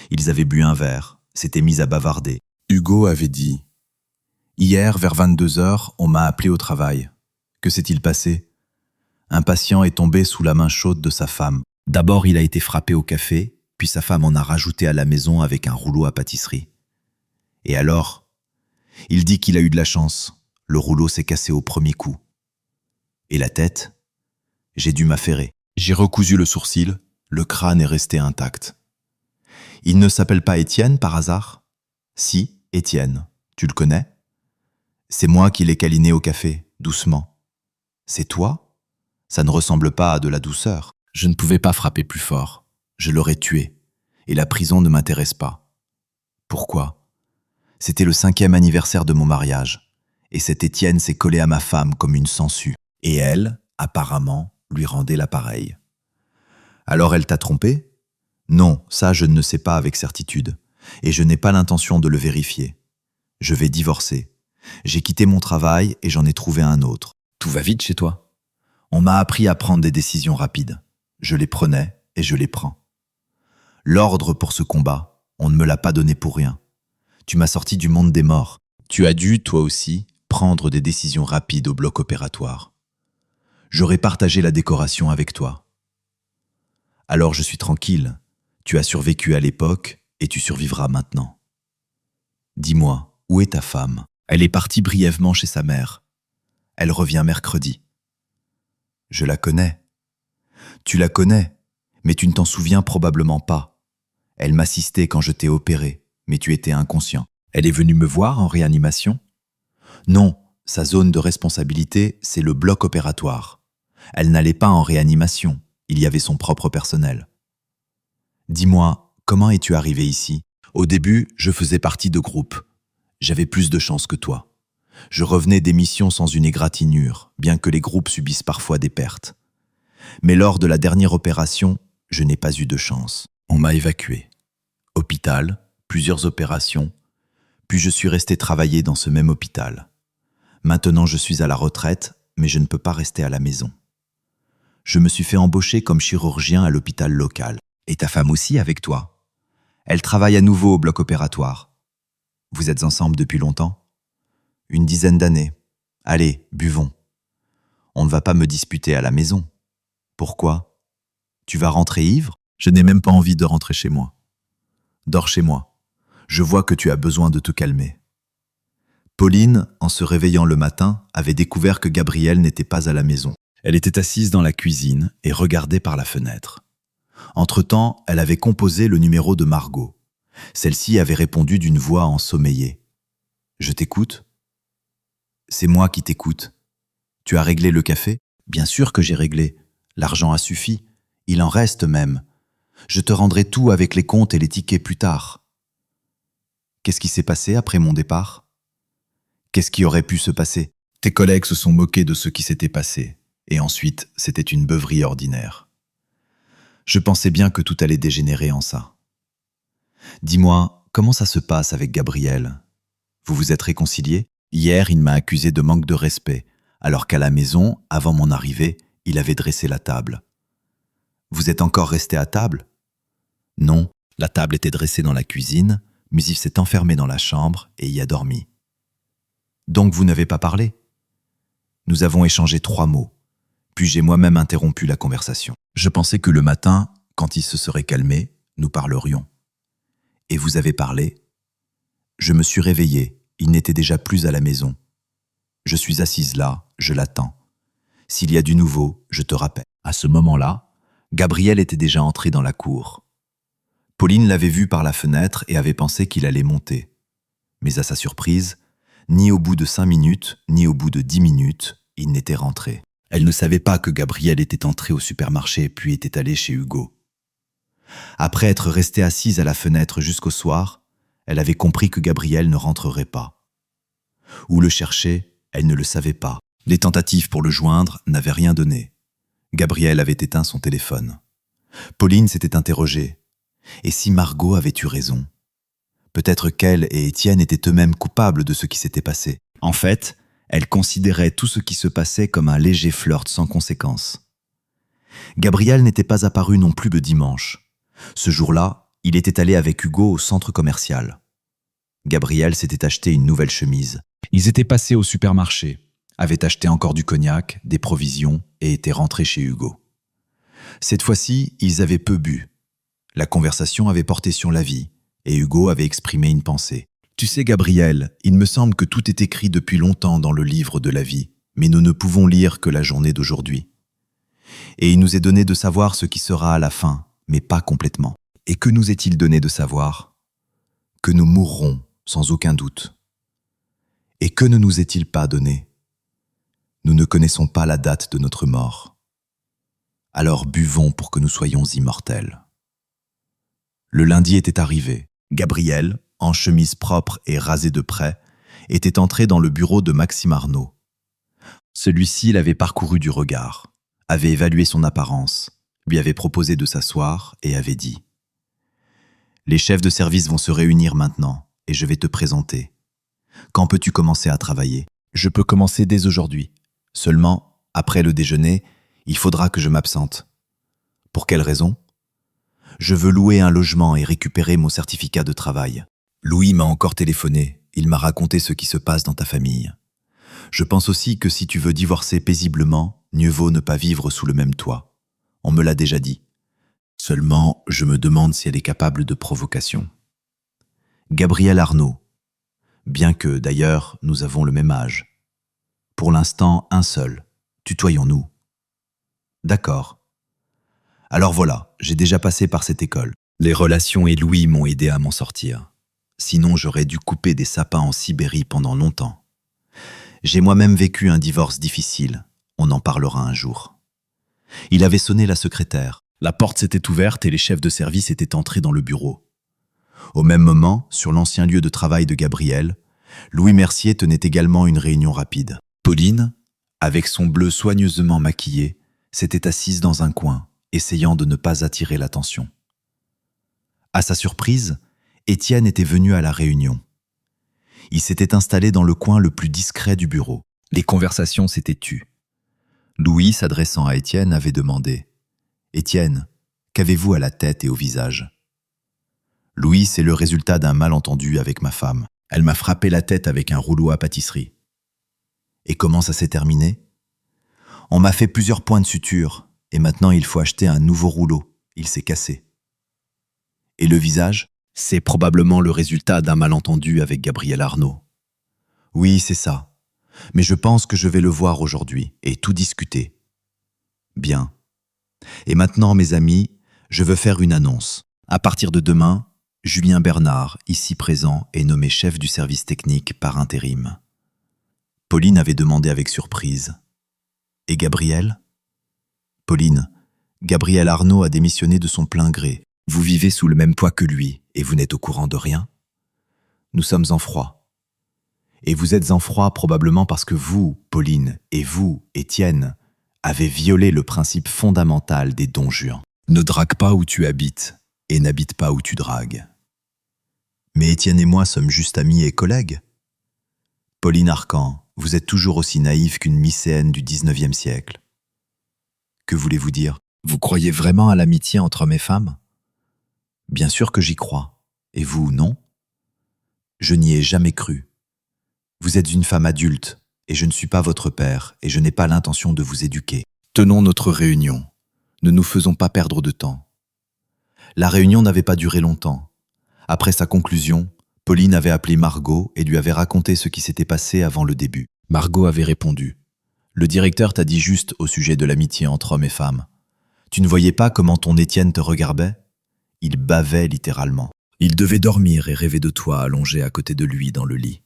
Ils avaient bu un verre, s'étaient mis à bavarder. Hugo avait dit « Hier, vers 22h, on m'a appelé au travail. Que s'est-il passé ? Un patient est tombé sous la main chaude de sa femme. D'abord, il a été frappé au café, puis sa femme en a rajouté à la maison avec un rouleau à pâtisserie. Et alors, il dit qu'il a eu de la chance. Le rouleau s'est cassé au premier coup. Et la tête ? J'ai dû m'affairer. J'ai recousu le sourcil, le crâne est resté intact. Il ne s'appelle pas Étienne par hasard ? Si, Étienne. Tu le connais ? C'est moi qui l'ai câliné au café, doucement. C'est toi ? Ça ne ressemble pas à de la douceur. Je ne pouvais pas frapper plus fort. Je l'aurais tué. Et la prison ne m'intéresse pas. Pourquoi ? C'était le 5e anniversaire de mon mariage. Et cet Étienne s'est collé à ma femme comme une sangsue. Et elle, apparemment, lui rendait l'appareil. Alors elle t'a trompé ? Non, ça je ne sais pas avec certitude. Et je n'ai pas l'intention de le vérifier. Je vais divorcer. J'ai quitté mon travail et j'en ai trouvé un autre. Tout va vite chez toi ? On m'a appris à prendre des décisions rapides. Je les prenais et je les prends. L'ordre pour ce combat, on ne me l'a pas donné pour rien. Tu m'as sorti du monde des morts. Tu as dû, toi aussi, prendre des décisions rapides au bloc opératoire. J'aurais partagé la décoration avec toi. Alors je suis tranquille. Tu as survécu à l'époque et tu survivras maintenant. Dis-moi, où est ta femme ? Elle est partie brièvement chez sa mère. Elle revient mercredi. Je la connais. Tu la connais, mais tu ne t'en souviens probablement pas. Elle m'assistait quand je t'ai opéré, mais tu étais inconscient. Elle est venue me voir en réanimation ? Non, sa zone de responsabilité, c'est le bloc opératoire. Elle n'allait pas en réanimation, il y avait son propre personnel. Dis-moi, comment es-tu arrivé ici ? Au début, je faisais partie de groupes. J'avais plus de chance que toi. Je revenais des missions sans une égratignure, bien que les groupes subissent parfois des pertes. Mais lors de la dernière opération, je n'ai pas eu de chance. On m'a évacué. Hôpital, plusieurs opérations, puis je suis resté travailler dans ce même hôpital. Maintenant, je suis à la retraite, mais je ne peux pas rester à la maison. Je me suis fait embaucher comme chirurgien à l'hôpital local. Et ta femme aussi avec toi. Elle travaille à nouveau au bloc opératoire. Vous êtes ensemble depuis longtemps ? Une dizaine d'années. Allez, buvons. On ne va pas me disputer à la maison. Pourquoi ? Tu vas rentrer ivre ? Je n'ai même pas envie de rentrer chez moi. Dors chez moi. Je vois que tu as besoin de te calmer. Pauline, en se réveillant le matin, avait découvert que Gabriel n'était pas à la maison. Elle était assise dans la cuisine et regardait par la fenêtre. Entre-temps, elle avait composé le numéro de Margot. Celle-ci avait répondu d'une voix ensommeillée. « Je t'écoute ?»« C'est moi qui t'écoute. Tu as réglé le café ? » ?»« Bien sûr que j'ai réglé. L'argent a suffi. Il en reste même. Je te rendrai tout avec les comptes et les tickets plus tard. » Qu'est-ce qui s'est passé après mon départ ? Qu'est-ce qui aurait pu se passer ? Tes collègues se sont moqués de ce qui s'était passé. Et ensuite, c'était une beuverie ordinaire. Je pensais bien que tout allait dégénérer en ça. Dis-moi, comment ça se passe avec Gabriel ? Vous vous êtes réconciliés ? Hier, il m'a accusé de manque de respect, alors qu'à la maison, avant mon arrivée, il avait dressé la table. Vous êtes encore resté à table ? Non, la table était dressée dans la cuisine, mais il s'est enfermé dans la chambre et y a dormi. Donc vous n'avez pas parlé ? Nous avons échangé 3 mots, puis j'ai moi-même interrompu la conversation. Je pensais que le matin, quand il se serait calmé, nous parlerions. Et vous avez parlé ? Je me suis réveillé, il n'était déjà plus à la maison. Je suis assise là, je l'attends. S'il y a du nouveau, je te rappelle. À ce moment-là, Gabriel était déjà entré dans la cour. Pauline l'avait vu par la fenêtre et avait pensé qu'il allait monter. Mais à sa surprise, ni au bout de 5 minutes, ni au bout de 10 minutes, il n'était rentré. Elle ne savait pas que Gabriel était entré au supermarché puis était allé chez Hugo. Après être restée assise à la fenêtre jusqu'au soir, elle avait compris que Gabriel ne rentrerait pas. Où le chercher, elle ne le savait pas. Les tentatives pour le joindre n'avaient rien donné. Gabriel avait éteint son téléphone. Pauline s'était interrogée. Et si Margot avait eu raison? Peut-être qu'elle et Étienne étaient eux-mêmes coupables de ce qui s'était passé. En fait, elle considérait tout ce qui se passait comme un léger flirt sans conséquence. Gabriel n'était pas apparu non plus le dimanche. Ce jour-là, il était allé avec Hugo au centre commercial. Gabriel s'était acheté une nouvelle chemise. Ils étaient passés au supermarché, avaient acheté encore du cognac, des provisions et étaient rentrés chez Hugo. Cette fois-ci, ils avaient peu bu. La conversation avait porté sur la vie, et Hugo avait exprimé une pensée. « Tu sais, Gabriel, il me semble que tout est écrit depuis longtemps dans le livre de la vie, mais nous ne pouvons lire que la journée d'aujourd'hui. Et il nous est donné de savoir ce qui sera à la fin, mais pas complètement. Et que nous est-il donné de savoir? Que nous mourrons, sans aucun doute. Et que ne nous est-il pas donné? Nous ne connaissons pas la date de notre mort. Alors buvons pour que nous soyons immortels. » Le lundi était arrivé. Gabriel, en chemise propre et rasé de près, était entré dans le bureau de Maxime Arnaud. Celui-ci l'avait parcouru du regard, avait évalué son apparence, lui avait proposé de s'asseoir et avait dit « Les chefs de service vont se réunir maintenant et je vais te présenter. Quand peux-tu commencer à travailler? Je peux commencer dès aujourd'hui. Seulement, après le déjeuner, il faudra que je m'absente. Pour quelle raison? Je veux louer un logement et récupérer mon certificat de travail. Louis m'a encore téléphoné, il m'a raconté ce qui se passe dans ta famille. Je pense aussi que si tu veux divorcer paisiblement, mieux vaut ne pas vivre sous le même toit. On me l'a déjà dit. Seulement, je me demande si elle est capable de provocation. Gabriel Arnaud. Bien que, d'ailleurs, nous avons le même âge. Pour l'instant, un seul. Tutoyons-nous. D'accord. Alors voilà, j'ai déjà passé par cette école. Les relations et Louis m'ont aidé à m'en sortir. Sinon, j'aurais dû couper des sapins en Sibérie pendant longtemps. J'ai moi-même vécu un divorce difficile. On en parlera un jour. Il avait sonné la secrétaire. La porte s'était ouverte et les chefs de service étaient entrés dans le bureau. Au même moment, sur l'ancien lieu de travail de Gabriel, Louis Mercier tenait également une réunion rapide. Pauline, avec son bleu soigneusement maquillé, s'était assise dans un coin, essayant de ne pas attirer l'attention. À sa surprise, Étienne était venu à la réunion. Il s'était installé dans le coin le plus discret du bureau. Les conversations s'étaient tues. Louis, s'adressant à Étienne, avait demandé « Étienne, qu'avez-vous à la tête et au visage ?» Louis, c'est le résultat d'un malentendu avec ma femme. Elle m'a frappé la tête avec un rouleau à pâtisserie. Et comment ça s'est terminé? On m'a fait plusieurs points de suture, et maintenant il faut acheter un nouveau rouleau. Il s'est cassé. Et le visage? C'est probablement le résultat d'un malentendu avec Gabriel Arnaud. Oui, c'est ça. Mais je pense que je vais le voir aujourd'hui et tout discuter. Bien. Et maintenant, mes amis, je veux faire une annonce. À partir de demain, Julien Bernard, ici présent, est nommé chef du service technique par intérim. Pauline avait demandé avec surprise. Et Gabriel? Pauline, Gabriel Arnaud a démissionné de son plein gré. Vous vivez sous le même toit que lui et vous n'êtes au courant de rien? Nous sommes en froid. Et vous êtes en froid probablement parce que vous, Pauline, et vous, Étienne, avez violé le principe fondamental des Don Juan. Ne drague pas où tu habites et n'habite pas où tu dragues. Mais Étienne et moi sommes juste amis et collègues. Pauline Arcan, vous êtes toujours aussi naïve qu'une mycéenne du 19e siècle. Que voulez-vous dire? Vous croyez vraiment à l'amitié entre hommes et femmes? Bien sûr que j'y crois. Et vous, non? Je n'y ai jamais cru. Vous êtes une femme adulte, et je ne suis pas votre père, et je n'ai pas l'intention de vous éduquer. Tenons notre réunion. Ne nous faisons pas perdre de temps. La réunion n'avait pas duré longtemps. Après sa conclusion, Pauline avait appelé Margot et lui avait raconté ce qui s'était passé avant le début. Margot avait répondu « Le directeur t'a dit juste au sujet de l'amitié entre hommes et femmes. Tu ne voyais pas comment ton Étienne te regardait? Il bavait littéralement. Il devait dormir et rêver de toi allongé à côté de lui dans le lit.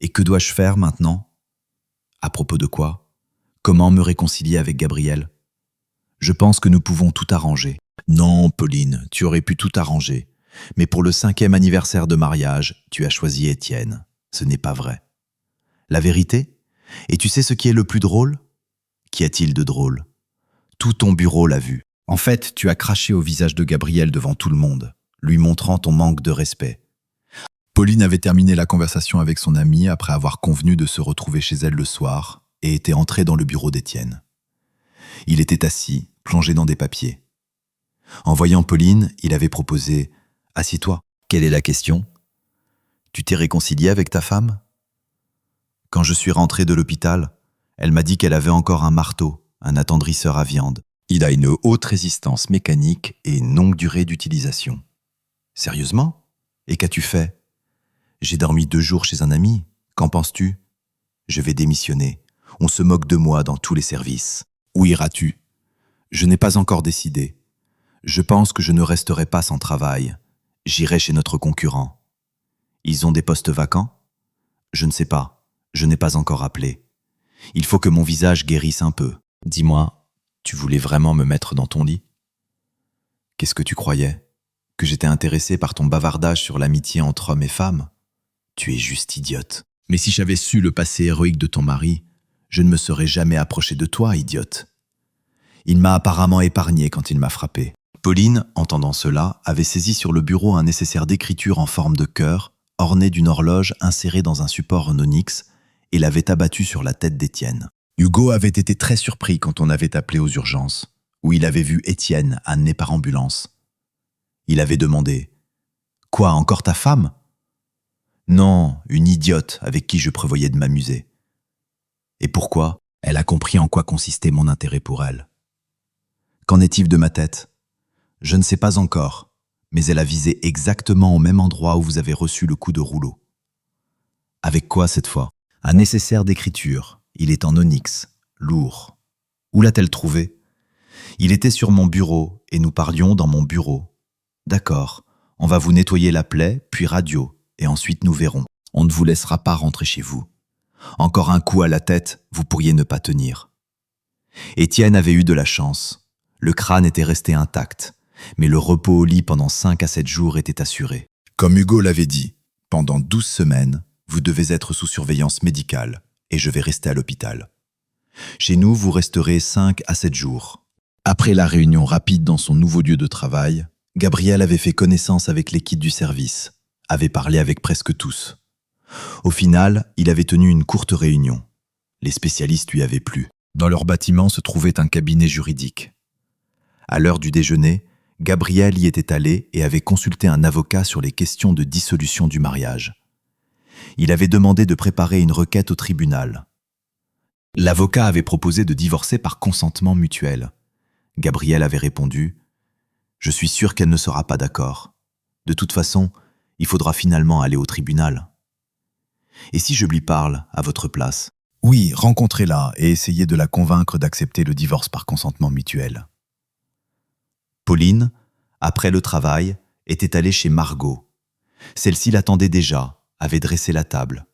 Et que dois-je faire maintenant? À propos de quoi? Comment me réconcilier avec Gabriel? Je pense que nous pouvons tout arranger. Non, Pauline, tu aurais pu tout arranger. Mais pour le 5e anniversaire de mariage, tu as choisi Étienne. Ce n'est pas vrai. La vérité? Et tu sais ce qui est le plus drôle? Qu'y a-t-il de drôle? Tout ton bureau l'a vu. En fait, tu as craché au visage de Gabriel devant tout le monde, lui montrant ton manque de respect. Pauline avait terminé la conversation avec son amie après avoir convenu de se retrouver chez elle le soir et était entrée dans le bureau d'Étienne. Il était assis, plongé dans des papiers. En voyant Pauline, il avait proposé « Assis-toi. Quelle est la question ? Tu t'es réconcilié avec ta femme ? Quand je suis rentré de l'hôpital, elle m'a dit qu'elle avait encore un marteau, un attendrisseur à viande. Il a une haute résistance mécanique et une longue durée d'utilisation. » Sérieusement ? Et qu'as-tu fait ? J'ai dormi 2 jours chez un ami. Qu'en penses-tu ? Je vais démissionner. On se moque de moi dans tous les services. Où iras-tu ? Je n'ai pas encore décidé. Je pense que je ne resterai pas sans travail. J'irai chez notre concurrent. Ils ont des postes vacants ? Je ne sais pas. Je n'ai pas encore appelé. Il faut que mon visage guérisse un peu. Dis-moi, tu voulais vraiment me mettre dans ton lit ? Qu'est-ce que tu croyais ? Que j'étais intéressé par ton bavardage sur l'amitié entre hommes et femmes ? Tu es juste idiote. Mais si j'avais su le passé héroïque de ton mari, je ne me serais jamais approché de toi, idiote. Il m'a apparemment épargné quand il m'a frappé. Pauline, entendant cela, avait saisi sur le bureau un nécessaire d'écriture en forme de cœur, orné d'une horloge insérée dans un support en onyx, et l'avait abattu sur la tête d'Étienne. Hugo avait été très surpris quand on avait appelé aux urgences, où il avait vu Étienne amené par ambulance. Il avait demandé « Quoi, encore ta femme ?» Non, une idiote avec qui je prévoyais de m'amuser. Et pourquoi ? Elle a compris en quoi consistait mon intérêt pour elle. Qu'en est-il de ma tête ? Je ne sais pas encore, mais elle a visé exactement au même endroit où vous avez reçu le coup de rouleau. Avec quoi cette fois ? Un nécessaire d'écriture. Il est en onyx, lourd. Où l'a-t-elle trouvé ? Il était sur mon bureau et nous parlions dans mon bureau. D'accord, on va vous nettoyer la plaie, puis radio, et ensuite nous verrons. On ne vous laissera pas rentrer chez vous. Encore un coup à la tête, vous pourriez ne pas tenir. Étienne avait eu de la chance. Le crâne était resté intact, mais le repos au lit pendant 5 à 7 jours était assuré. Comme Hugo l'avait dit, pendant 12 semaines, vous devez être sous surveillance médicale, et je vais rester à l'hôpital. Chez nous, vous resterez 5 à 7 jours. Après la réunion rapide dans son nouveau lieu de travail, Gabriel avait fait connaissance avec l'équipe du service, avait parlé avec presque tous. Au final, il avait tenu une courte réunion. Les spécialistes lui avaient plu. Dans leur bâtiment se trouvait un cabinet juridique. À l'heure du déjeuner, Gabriel y était allé et avait consulté un avocat sur les questions de dissolution du mariage. Il avait demandé de préparer une requête au tribunal. L'avocat avait proposé de divorcer par consentement mutuel. Gabriel avait répondu « Je suis sûr qu'elle ne sera pas d'accord. De toute façon, il faudra finalement aller au tribunal. » Et si je lui parle, à votre place ? Oui, rencontrez-la et essayez de la convaincre d'accepter le divorce par consentement mutuel. Pauline, après le travail, était allée chez Margot. Celle-ci l'attendait déjà, avait dressé la table.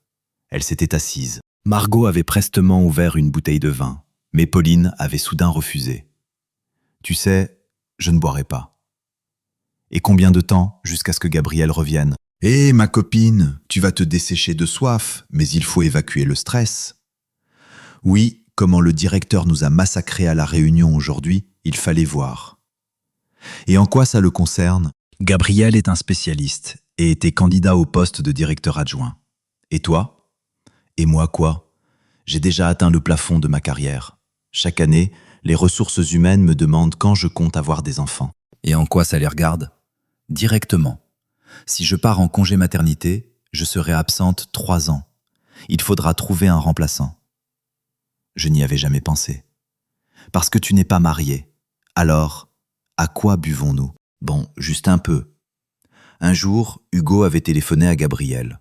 Elle s'était assise. Margot avait prestement ouvert une bouteille de vin, mais Pauline avait soudain refusé. « Tu sais, je ne boirai pas. » Et combien de temps jusqu'à ce que Gabriel revienne ? « Hé, ma copine, tu vas te dessécher de soif, mais il faut évacuer le stress. » Oui, comment le directeur nous a massacrés à la réunion aujourd'hui, il fallait voir. Et en quoi ça le concerne ? Gabriel est un spécialiste et était candidat au poste de directeur adjoint. Et toi ? Et moi quoi ? J'ai déjà atteint le plafond de ma carrière. Chaque année, les ressources humaines me demandent quand je compte avoir des enfants. Et en quoi ça les regarde ? Directement. Si je pars en congé maternité, je serai absente 3 ans. Il faudra trouver un remplaçant. Je n'y avais jamais pensé. Parce que tu n'es pas marié. Alors, à quoi buvons-nous ? Bon, juste un peu. Un jour, Hugo avait téléphoné à Gabriel.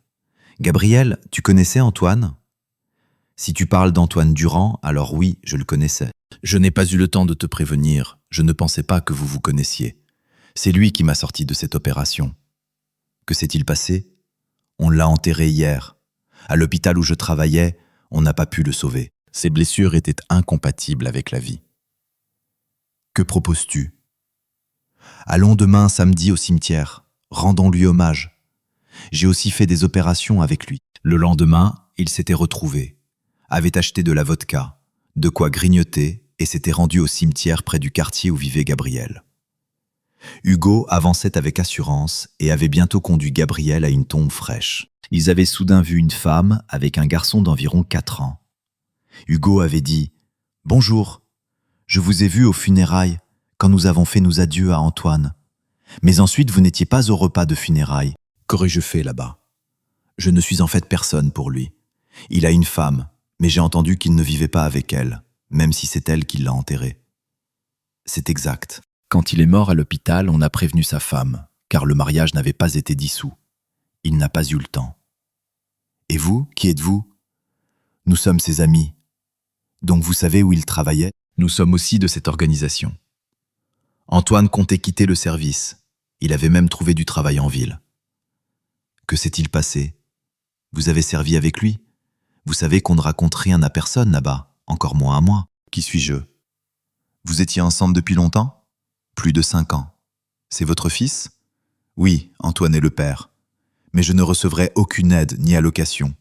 « Gabriel, tu connaissais Antoine ? » Si tu parles d'Antoine Durand, alors oui, je le connaissais. Je n'ai pas eu le temps de te prévenir. Je ne pensais pas que vous vous connaissiez. C'est lui qui m'a sorti de cette opération. Que s'est-il passé ? On l'a enterré hier. À l'hôpital où je travaillais, on n'a pas pu le sauver. Ses blessures étaient incompatibles avec la vie. Que proposes-tu ? Allons demain samedi au cimetière. Rendons-lui hommage. J'ai aussi fait des opérations avec lui. Le lendemain, il s'était retrouvé. Avait acheté de la vodka, de quoi grignoter et s'étaient rendus au cimetière près du quartier où vivait Gabriel. Hugo avançait avec assurance et avait bientôt conduit Gabriel à une tombe fraîche. Ils avaient soudain vu une femme avec un garçon d'environ 4 ans. Hugo avait dit « Bonjour, je vous ai vu aux funérailles quand nous avons fait nos adieux à Antoine. Mais ensuite vous n'étiez pas au repas de funérailles. Qu'aurais-je fait là-bas? Je ne suis en fait personne pour lui. Il a une femme, mais j'ai entendu qu'il ne vivait pas avec elle, même si c'est elle qui l'a enterré. » C'est exact. Quand il est mort à l'hôpital, on a prévenu sa femme, car le mariage n'avait pas été dissous. Il n'a pas eu le temps. Et vous, qui êtes-vous? Nous sommes ses amis. Donc vous savez où il travaillait? Nous sommes aussi de cette organisation. Antoine comptait quitter le service. Il avait même trouvé du travail en ville. Que s'est-il passé? Vous avez servi avec lui? Vous savez qu'on ne raconte rien à personne là-bas, encore moins à moi. Qui suis-je? Vous étiez ensemble depuis longtemps? Plus de 5 ans. C'est votre fils? Oui, Antoine est le père. Mais je ne recevrai aucune aide ni allocation.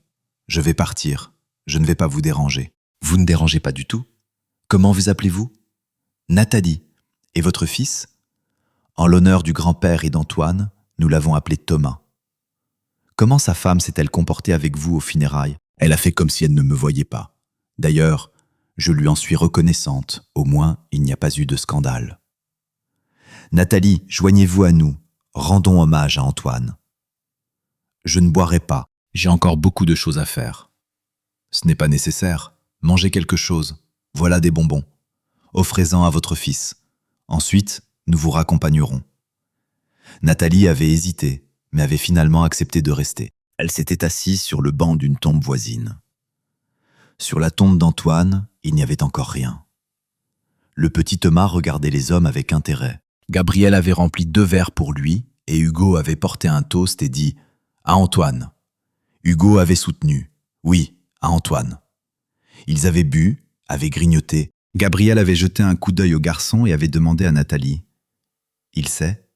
Je vais partir. Je ne vais pas vous déranger. Vous ne dérangez pas du tout? Comment vous appelez-vous? Nathalie. Et votre fils? En l'honneur du grand-père et d'Antoine, nous l'avons appelé Thomas. Comment sa femme s'est-elle comportée avec vous aux funérailles? Elle a fait comme si elle ne me voyait pas. D'ailleurs, je lui en suis reconnaissante. Au moins, il n'y a pas eu de scandale. Nathalie, joignez-vous à nous. Rendons hommage à Antoine. Je ne boirai pas. J'ai encore beaucoup de choses à faire. Ce n'est pas nécessaire. Mangez quelque chose. Voilà des bonbons. Offrez-en à votre fils. Ensuite, nous vous raccompagnerons. Nathalie avait hésité, mais avait finalement accepté de rester. Elle s'était assise sur le banc d'une tombe voisine. Sur la tombe d'Antoine, il n'y avait encore rien. Le petit Thomas regardait les hommes avec intérêt. Gabriel avait rempli 2 verres pour lui, et Hugo avait porté un toast et dit « À Antoine ». Hugo avait soutenu « Oui, à Antoine ». Ils avaient bu, avaient grignoté. Gabriel avait jeté un coup d'œil au garçon et avait demandé à Nathalie « Il sait ?»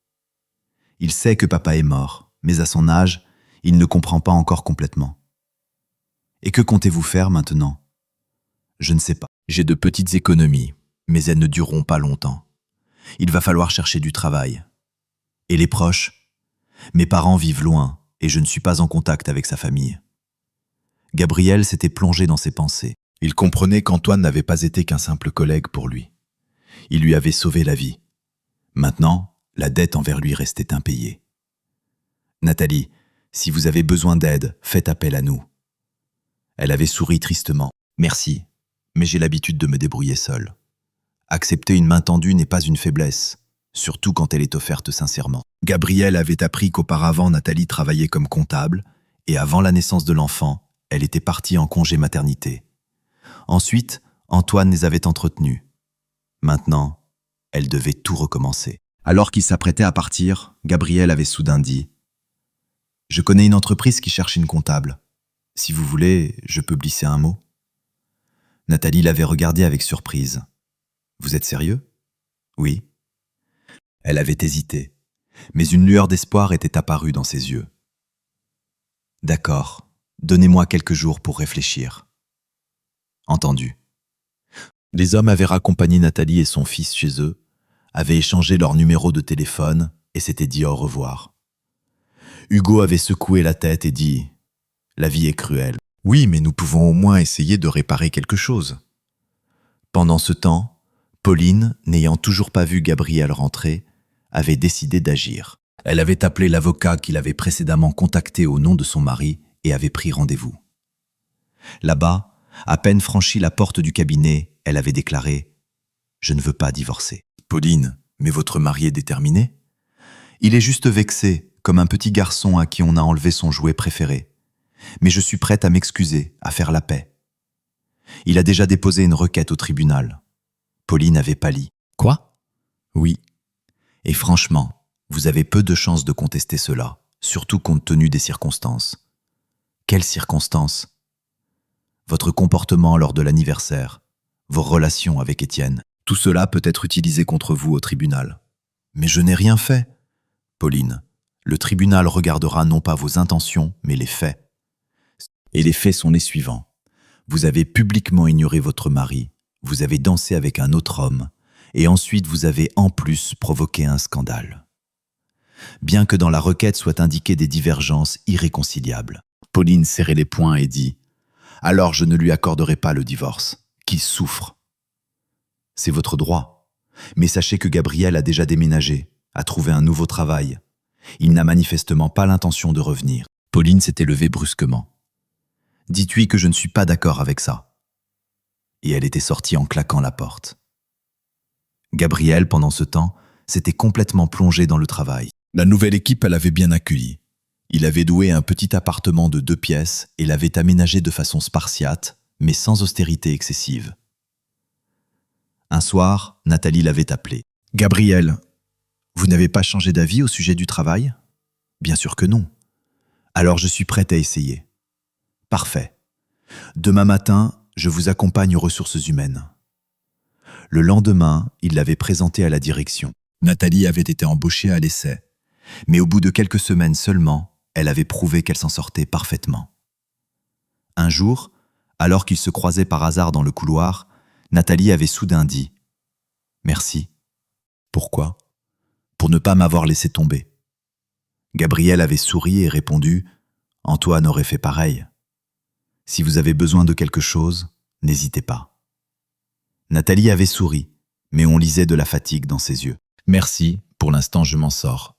Il sait que papa est mort, mais à son âge, il ne comprend pas encore complètement. Et que comptez-vous faire maintenant? Je ne sais pas. J'ai de petites économies, mais elles ne dureront pas longtemps. Il va falloir chercher du travail. Et les proches? Mes parents vivent loin et je ne suis pas en contact avec sa famille. Gabriel s'était plongé dans ses pensées. Il comprenait qu'Antoine n'avait pas été qu'un simple collègue pour lui. Il lui avait sauvé la vie. Maintenant, la dette envers lui restait impayée. Nathalie, si vous avez besoin d'aide, faites appel à nous. Elle avait souri tristement. Merci, mais j'ai l'habitude de me débrouiller seule. Accepter une main tendue n'est pas une faiblesse, surtout quand elle est offerte sincèrement. Gabriel avait appris qu'auparavant Nathalie travaillait comme comptable, et avant la naissance de l'enfant, elle était partie en congé maternité. Ensuite, Antoine les avait entretenus. Maintenant, elle devait tout recommencer. Alors qu'il s'apprêtait à partir, Gabriel avait soudain dit « Je connais une entreprise qui cherche une comptable. Si vous voulez, je peux glisser un mot. » Nathalie l'avait regardé avec surprise. « Vous êtes sérieux? » « Oui. » Elle avait hésité, mais une lueur d'espoir était apparue dans ses yeux. « D'accord, donnez-moi quelques jours pour réfléchir. » Entendu. Les hommes avaient raccompagné Nathalie et son fils chez eux, avaient échangé leur numéro de téléphone et s'étaient dit au revoir. Hugo avait secoué la tête et dit « La vie est cruelle. Oui, mais nous pouvons au moins essayer de réparer quelque chose. » Pendant ce temps, Pauline, n'ayant toujours pas vu Gabriel rentrer, avait décidé d'agir. Elle avait appelé l'avocat qu'il avait précédemment contacté au nom de son mari et avait pris rendez-vous. Là-bas, à peine franchie la porte du cabinet, elle avait déclaré « Je ne veux pas divorcer. »« Pauline, mais votre mari est déterminé ? Il est juste vexé, comme un petit garçon à qui on a enlevé son jouet préféré. Mais je suis prête à m'excuser, à faire la paix. Il a déjà déposé une requête au tribunal. » Pauline avait pâli. « Quoi ? » ?»« Oui. Et franchement, vous avez peu de chances de contester cela, surtout compte tenu des circonstances. » »« Quelles circonstances ? » ?»« Votre comportement lors de l'anniversaire, vos relations avec Étienne. Tout cela peut être utilisé contre vous au tribunal. »« Mais je n'ai rien fait. » »« Pauline, le tribunal regardera non pas vos intentions, mais les faits. Et les faits sont les suivants. Vous avez publiquement ignoré votre mari, Vous avez dansé avec un autre homme, et ensuite vous avez en plus provoqué un scandale. Bien que dans la requête soient indiquées des divergences irréconciliables. Pauline serrait les poings et dit « Alors je ne lui accorderai pas le divorce, qu'il souffre. » C'est votre droit. Mais sachez que Gabriel a déjà déménagé, a trouvé un nouveau travail. Il n'a manifestement pas l'intention de revenir. Pauline s'était levée brusquement. « Dites-lui que je ne suis pas d'accord avec ça. » Et elle était sortie en claquant la porte. Gabriel, pendant ce temps, s'était complètement plongé dans le travail. La nouvelle équipe l'avait bien accueilli. Il avait loué un petit appartement de 2 pièces et l'avait aménagé de façon spartiate, mais sans austérité excessive. Un soir, Nathalie l'avait appelé. « Gabriel, vous n'avez pas changé d'avis au sujet du travail ? » ?»« Bien sûr que non. Alors je suis prête à essayer. »« Parfait. Demain matin, je vous accompagne aux ressources humaines. » Le lendemain, il l'avait présenté à la direction. Nathalie avait été embauchée à l'essai, mais au bout de quelques semaines seulement, elle avait prouvé qu'elle s'en sortait parfaitement. Un jour, alors qu'ils se croisaient par hasard dans le couloir, Nathalie avait soudain dit « Merci. » « Pourquoi ? » ?»« Pour ne pas m'avoir laissé tomber. » Gabriel avait souri et répondu « Antoine aurait fait pareil. Si vous avez besoin de quelque chose, n'hésitez pas. » Nathalie avait souri, mais on lisait de la fatigue dans ses yeux. « Merci, pour l'instant je m'en sors.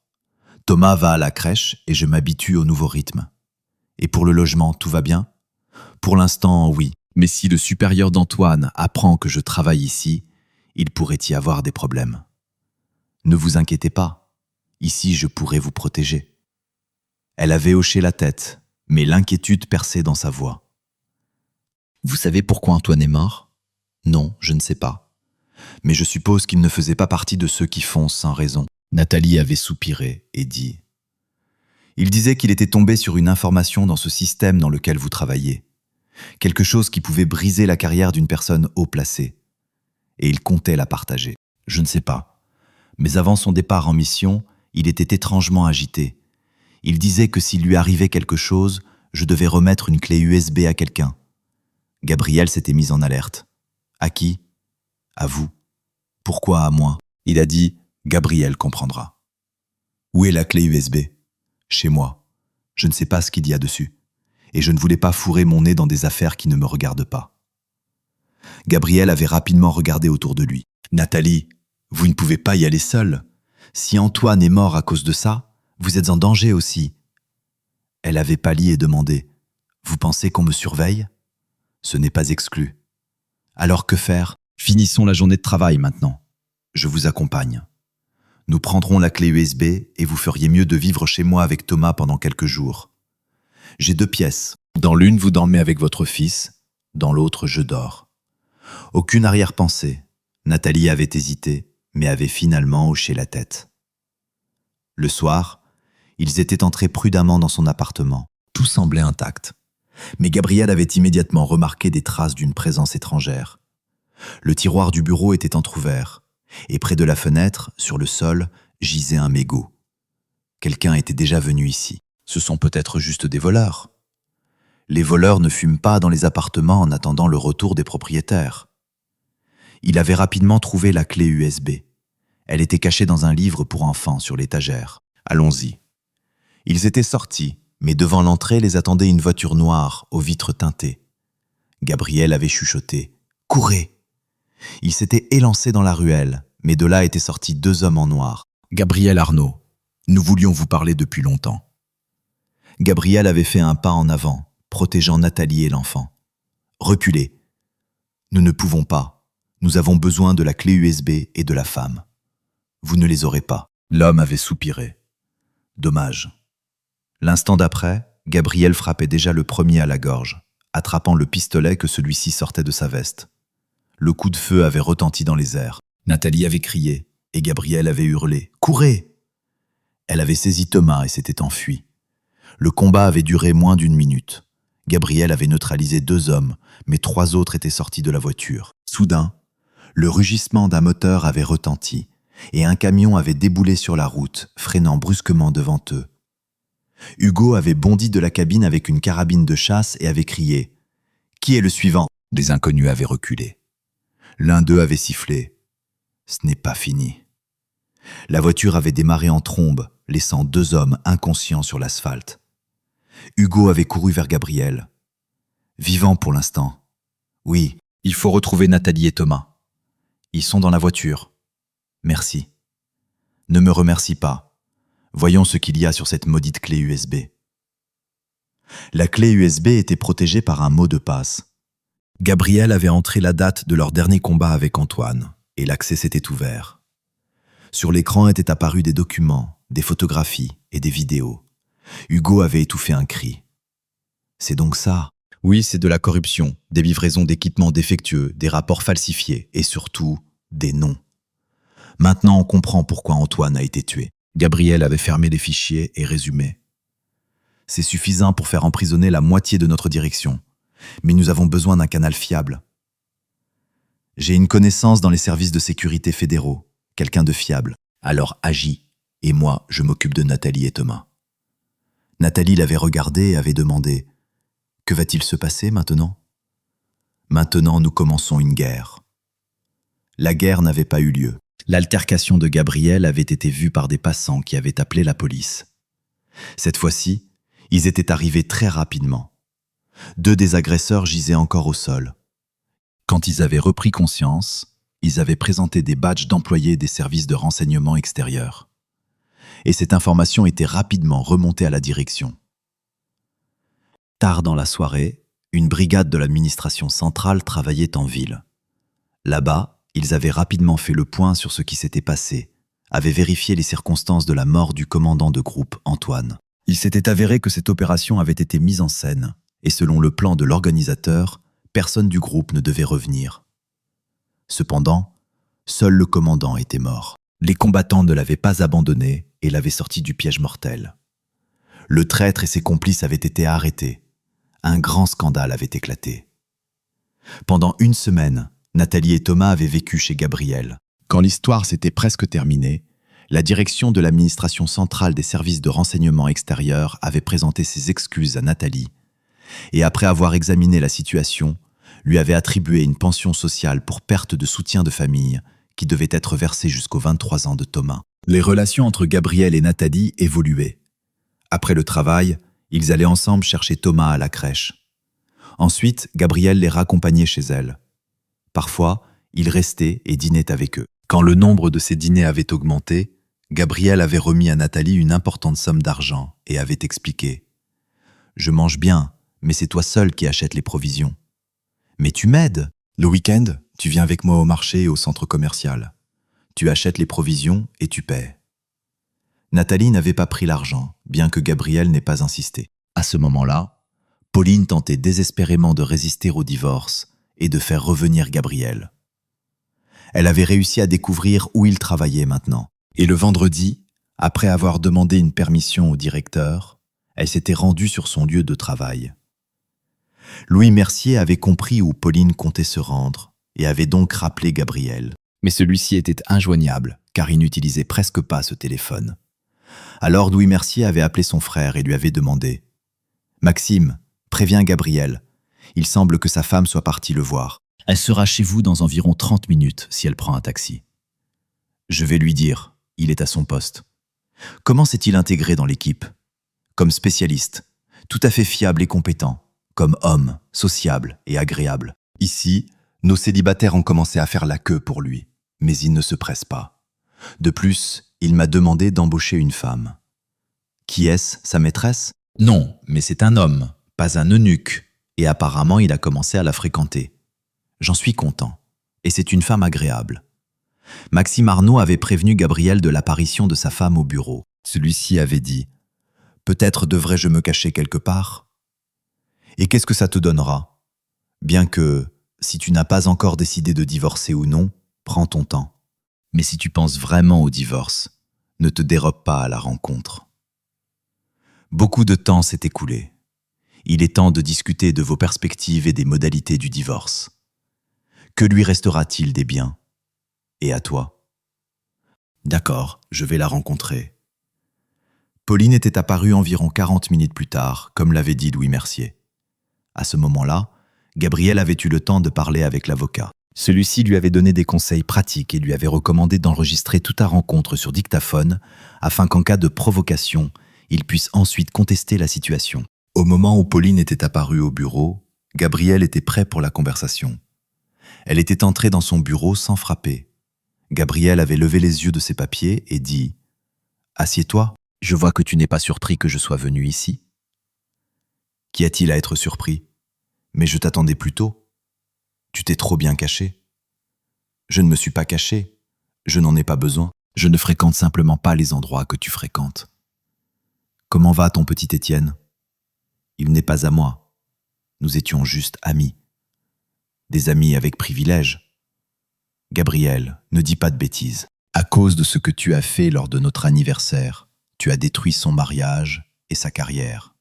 Thomas va à la crèche et je m'habitue au nouveau rythme. Et pour le logement, tout va bien ? Pour l'instant, oui. Mais si le supérieur d'Antoine apprend que je travaille ici, il pourrait y avoir des problèmes. Ne vous inquiétez pas, ici je pourrai vous protéger. » Elle avait hoché la tête, mais l'inquiétude perçait dans sa voix. « Vous savez pourquoi Antoine est mort ? » ?»« Non, je ne sais pas. Mais je suppose qu'il ne faisait pas partie de ceux qui foncent sans raison. » Nathalie avait soupiré et dit « Il disait qu'il était tombé sur une information dans ce système dans lequel vous travaillez. Quelque chose qui pouvait briser la carrière d'une personne haut placée. Et il comptait la partager. Je ne sais pas. Mais avant son départ en mission, il était étrangement agité. Il disait que s'il lui arrivait quelque chose, je devais remettre une clé USB à quelqu'un. Gabriel s'était mis en alerte. « À qui ? » ?»« À vous. »« Pourquoi à moi ?» Il a dit « Gabriel comprendra. »« Où est la clé USB ?»« Chez moi. Je ne sais pas ce qu'il y a dessus. Et je ne voulais pas fourrer mon nez dans des affaires qui ne me regardent pas. » Gabriel avait rapidement regardé autour de lui. « Nathalie, vous ne pouvez pas y aller seule. Si Antoine est mort à cause de ça, vous êtes en danger aussi. » Elle avait pâli et demandé « Vous pensez qu'on me surveille ? » Ce n'est pas exclu. Alors que faire ? Finissons la journée de travail maintenant. Je vous accompagne. Nous prendrons la clé USB et vous feriez mieux de vivre chez moi avec Thomas pendant quelques jours. J'ai 2 pièces. Dans l'une, vous dormez avec votre fils, dans l'autre, je dors. Aucune arrière-pensée. Nathalie avait hésité, mais avait finalement hoché la tête. Le soir, ils étaient entrés prudemment dans son appartement. Tout semblait intact. Mais Gabriel avait immédiatement remarqué des traces d'une présence étrangère. Le tiroir du bureau était entrouvert, et près de la fenêtre, sur le sol, gisait un mégot. Quelqu'un était déjà venu ici. Ce sont peut-être juste des voleurs. Les voleurs ne fument pas dans les appartements en attendant le retour des propriétaires. Il avait rapidement trouvé la clé USB. Elle était cachée dans un livre pour enfants sur l'étagère. Allons-y. Ils étaient sortis, mais devant l'entrée les attendait une voiture noire aux vitres teintées. Gabriel avait chuchoté « Courez !» Il s'était élancé dans la ruelle, mais de là étaient sortis 2 hommes en noir. « Gabriel Arnaud, nous voulions vous parler depuis longtemps. » Gabriel avait fait un pas en avant, protégeant Nathalie et l'enfant. « Reculez. Nous ne pouvons pas. Nous avons besoin de la clé USB et de la femme. Vous ne les aurez pas. » L'homme avait soupiré. Dommage. L'instant d'après, Gabriel frappait déjà le premier à la gorge, attrapant le pistolet que celui-ci sortait de sa veste. Le coup de feu avait retenti dans les airs. Nathalie avait crié, et Gabriel avait hurlé « Courez !» Elle avait saisi Thomas et s'était enfuie. Le combat avait duré moins d'1 minute. Gabriel avait neutralisé 2 hommes, mais 3 autres étaient sortis de la voiture. Soudain, le rugissement d'un moteur avait retenti, et un camion avait déboulé sur la route, freinant brusquement devant eux. Hugo avait bondi de la cabine avec une carabine de chasse et avait crié « Qui est le suivant ?» Des inconnus avaient reculé. L'un d'eux avait sifflé. Ce n'est pas fini. La voiture avait démarré en trombe, laissant 2 hommes inconscients sur l'asphalte. Hugo avait couru vers Gabriel. Vivant pour l'instant. Oui, il faut retrouver Nathalie et Thomas. Ils sont dans la voiture. Merci. Ne me remercie pas. Voyons ce qu'il y a sur cette maudite clé USB. La clé USB était protégée par un mot de passe. Gabriel avait entré la date de leur dernier combat avec Antoine, et l'accès s'était ouvert. Sur l'écran étaient apparus des documents, des photographies et des vidéos. Hugo avait étouffé un cri. C'est donc ça? Oui, c'est de la corruption, des livraisons d'équipements défectueux, des rapports falsifiés et surtout, des noms. Maintenant, on comprend pourquoi Antoine a été tué. Gabriel avait fermé les fichiers et résumé. C'est suffisant pour faire emprisonner la moitié de notre direction, mais nous avons besoin d'un canal fiable. J'ai une connaissance dans les services de sécurité fédéraux, quelqu'un de fiable. Alors agis, et moi, je m'occupe de Nathalie et Thomas. Nathalie l'avait regardé et avait demandé « Que va-t-il se passer maintenant ?» Maintenant, nous commençons une guerre. La guerre n'avait pas eu lieu. L'altercation de Gabriel avait été vue par des passants qui avaient appelé la police. Cette fois-ci, ils étaient arrivés très rapidement. 2 des agresseurs gisaient encore au sol. Quand ils avaient repris conscience, ils avaient présenté des badges d'employés des services de renseignement extérieurs. Et cette information était rapidement remontée à la direction. Tard dans la soirée, une brigade de l'administration centrale travaillait en ville. Là-bas, ils avaient rapidement fait le point sur ce qui s'était passé, avaient vérifié les circonstances de la mort du commandant de groupe, Antoine. Il s'était avéré que cette opération avait été mise en scène, et selon le plan de l'organisateur, personne du groupe ne devait revenir. Cependant, seul le commandant était mort. Les combattants ne l'avaient pas abandonné et l'avaient sorti du piège mortel. Le traître et ses complices avaient été arrêtés. Un grand scandale avait éclaté. Pendant 1 semaine, Nathalie et Thomas avaient vécu chez Gabriel. Quand l'histoire s'était presque terminée, la direction de l'administration centrale des services de renseignement extérieur avait présenté ses excuses à Nathalie et après avoir examiné la situation, lui avait attribué une pension sociale pour perte de soutien de famille qui devait être versée jusqu'aux 23 ans de Thomas. Les relations entre Gabriel et Nathalie évoluaient. Après le travail, ils allaient ensemble chercher Thomas à la crèche. Ensuite, Gabriel les raccompagnait chez elle. Parfois, il restait et dînait avec eux. Quand le nombre de ces dîners avait augmenté, Gabriel avait remis à Nathalie une importante somme d'argent et avait expliqué « Je mange bien, mais c'est toi seul qui achètes les provisions. Mais tu m'aides. Le week-end, tu viens avec moi au marché et au centre commercial. Tu achètes les provisions et tu paies. » Nathalie n'avait pas pris l'argent, bien que Gabriel n'ait pas insisté. À ce moment-là, Pauline tentait désespérément de résister au divorce et de faire revenir Gabriel. Elle avait réussi à découvrir où il travaillait maintenant. Et le vendredi, après avoir demandé une permission au directeur, elle s'était rendue sur son lieu de travail. Louis Mercier avait compris où Pauline comptait se rendre et avait donc rappelé Gabriel. Mais celui-ci était injoignable, car il n'utilisait presque pas ce téléphone. Alors Louis Mercier avait appelé son frère et lui avait demandé « Maxime, préviens Gabriel. Il semble que sa femme soit partie le voir. Elle sera chez vous dans environ 30 minutes si elle prend un taxi. » Je vais lui dire, il est à son poste. Comment s'est-il intégré dans l'équipe? Comme spécialiste, tout à fait fiable et compétent, comme homme, sociable et agréable. Ici, nos célibataires ont commencé à faire la queue pour lui, mais il ne se presse pas. De plus, il m'a demandé d'embaucher une femme. Qui est-ce, sa maîtresse? Non, mais c'est un homme, pas un eunuque, et apparemment il a commencé à la fréquenter. J'en suis content, et c'est une femme agréable. Maxime Arnaud avait prévenu Gabriel de l'apparition de sa femme au bureau. Celui-ci avait dit « Peut-être devrais-je me cacher quelque part ?» Et qu'est-ce que ça te donnera? Bien que, si tu n'as pas encore décidé de divorcer ou non, prends ton temps. Mais si tu penses vraiment au divorce, ne te dérobe pas à la rencontre. Beaucoup de temps s'est écoulé. Il est temps de discuter de vos perspectives et des modalités du divorce. Que lui restera-t-il des biens? Et à toi? D'accord, je vais la rencontrer. Pauline était apparue environ 40 minutes plus tard, comme l'avait dit Louis Mercier. À ce moment-là, Gabriel avait eu le temps de parler avec l'avocat. Celui-ci lui avait donné des conseils pratiques et lui avait recommandé d'enregistrer toute la rencontre sur dictaphone afin qu'en cas de provocation, il puisse ensuite contester la situation. Au moment où Pauline était apparue au bureau, Gabriel était prêt pour la conversation. Elle était entrée dans son bureau sans frapper. Gabriel avait levé les yeux de ses papiers et dit « Assieds-toi, je vois que tu n'es pas surpris que je sois venu ici. » Qu'y a-t-il à être surpris? Mais je t'attendais plus tôt. Tu t'es trop bien caché. Je ne me suis pas caché. Je n'en ai pas besoin. Je ne fréquente simplement pas les endroits que tu fréquentes. Comment va ton petit Étienne? Il n'est pas à moi. Nous étions juste amis. Des amis avec privilèges. Gabriel, ne dis pas de bêtises. À cause de ce que tu as fait lors de notre anniversaire, tu as détruit son mariage et sa carrière.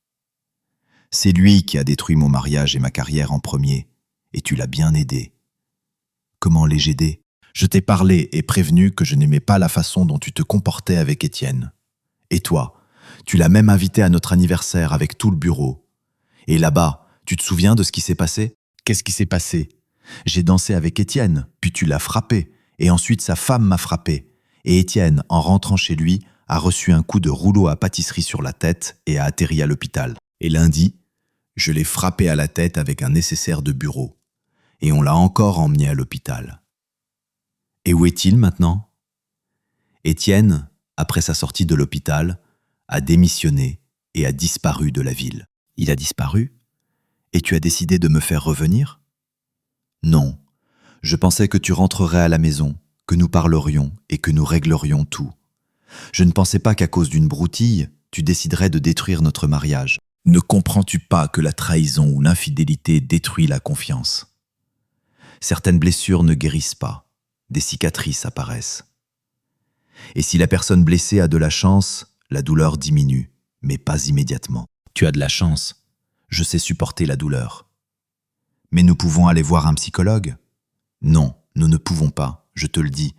C'est lui qui a détruit mon mariage et ma carrière en premier, et tu l'as bien aidé. Comment l'ai-je aidé? Je t'ai parlé et prévenu que je n'aimais pas la façon dont tu te comportais avec Étienne. Et toi, tu l'as même invité à notre anniversaire avec tout le bureau. Et là-bas, tu te souviens de ce qui s'est passé? Qu'est-ce qui s'est passé? J'ai dansé avec Étienne, puis tu l'as frappé, et ensuite sa femme m'a frappé. Et Étienne, en rentrant chez lui, a reçu un coup de rouleau à pâtisserie sur la tête et a atterri à l'hôpital. Et lundi, je l'ai frappé à la tête avec un nécessaire de bureau. Et on l'a encore emmené à l'hôpital. Et où est-il maintenant? Étienne, après sa sortie de l'hôpital, a démissionné et a disparu de la ville. Il a disparu? Et tu as décidé de me faire revenir? Non, je pensais que tu rentrerais à la maison, que nous parlerions et que nous réglerions tout. Je ne pensais pas qu'à cause d'une broutille, tu déciderais de détruire notre mariage. Ne comprends-tu pas que la trahison ou l'infidélité détruit la confiance? Certaines blessures ne guérissent pas, des cicatrices apparaissent. Et si la personne blessée a de la chance, la douleur diminue, mais pas immédiatement. Tu as de la chance, je sais supporter la douleur. Mais nous pouvons aller voir un psychologue? Non, nous ne pouvons pas, je te le dis.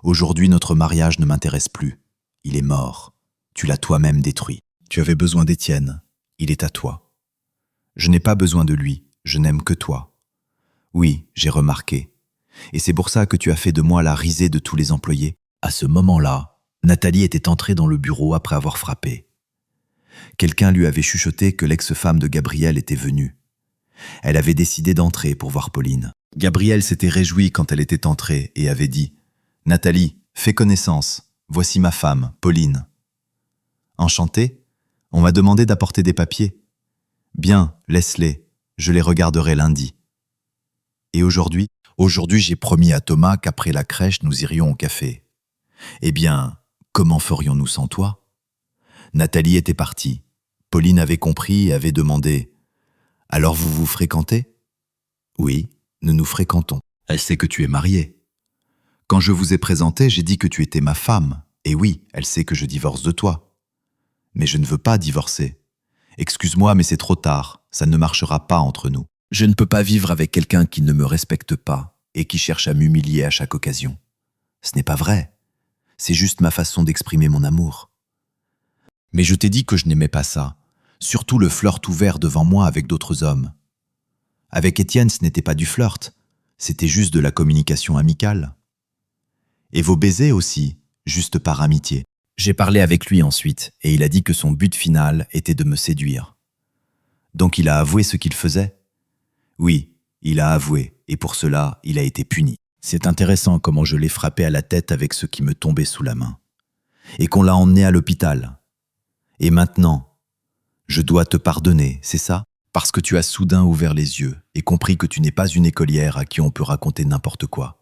Aujourd'hui, notre mariage ne m'intéresse plus. Il est mort. Tu l'as toi-même détruit. Tu avais besoin d'Étienne. Il est à toi. Je n'ai pas besoin de lui, je n'aime que toi. Oui, j'ai remarqué. Et c'est pour ça que tu as fait de moi la risée de tous les employés. À ce moment-là, Nathalie était entrée dans le bureau après avoir frappé. Quelqu'un lui avait chuchoté que l'ex-femme de Gabriel était venue. Elle avait décidé d'entrer pour voir Pauline. Gabriel s'était réjoui quand elle était entrée et avait dit « Nathalie, fais connaissance, voici ma femme, Pauline. » Enchanté, on m'a demandé d'apporter des papiers. Bien, laisse-les, je les regarderai lundi. Et aujourd'hui, j'ai promis à Thomas qu'après la crèche, nous irions au café. Eh bien, comment ferions-nous sans toi? Nathalie était partie. Pauline avait compris et avait demandé « Alors vous vous fréquentez ?» Oui, nous nous fréquentons. Elle sait que tu es marié. Quand je vous ai présenté, j'ai dit que tu étais ma femme. Et oui, elle sait que je divorce de toi. Mais je ne veux pas divorcer. Excuse-moi, mais c'est trop tard. Ça ne marchera pas entre nous. Je ne peux pas vivre avec quelqu'un qui ne me respecte pas et qui cherche à m'humilier à chaque occasion. Ce n'est pas vrai. C'est juste ma façon d'exprimer mon amour. Mais je t'ai dit que je n'aimais pas ça. Surtout le flirt ouvert devant moi avec d'autres hommes. Avec Étienne, ce n'était pas du flirt. C'était juste de la communication amicale. Et vos baisers aussi, juste par amitié. J'ai parlé avec lui ensuite, et il a dit que son but final était de me séduire. Donc il a avoué ce qu'il faisait? Oui, il a avoué, et pour cela, il a été puni. C'est intéressant comment je l'ai frappé à la tête avec ce qui me tombait sous la main. Et qu'on l'a emmené à l'hôpital. Et maintenant, je dois te pardonner, c'est ça? Parce que tu as soudain ouvert les yeux et compris que tu n'es pas une écolière à qui on peut raconter n'importe quoi.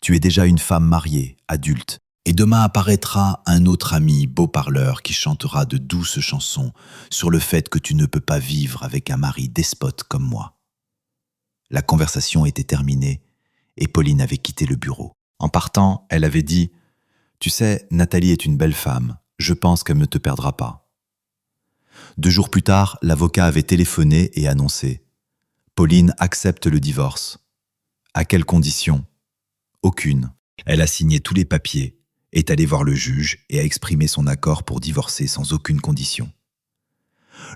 Tu es déjà une femme mariée, adulte, et demain apparaîtra un autre ami beau parleur qui chantera de douces chansons sur le fait que tu ne peux pas vivre avec un mari despote comme moi. La conversation était terminée et Pauline avait quitté le bureau. En partant, elle avait dit « Tu sais, Nathalie est une belle femme, je pense qu'elle ne te perdra pas. » 2 jours plus tard, l'avocat avait téléphoné et annoncé « Pauline accepte le divorce. » À quelles conditions? Aucune. Elle a signé tous les papiers, est allée voir le juge et a exprimé son accord pour divorcer sans aucune condition.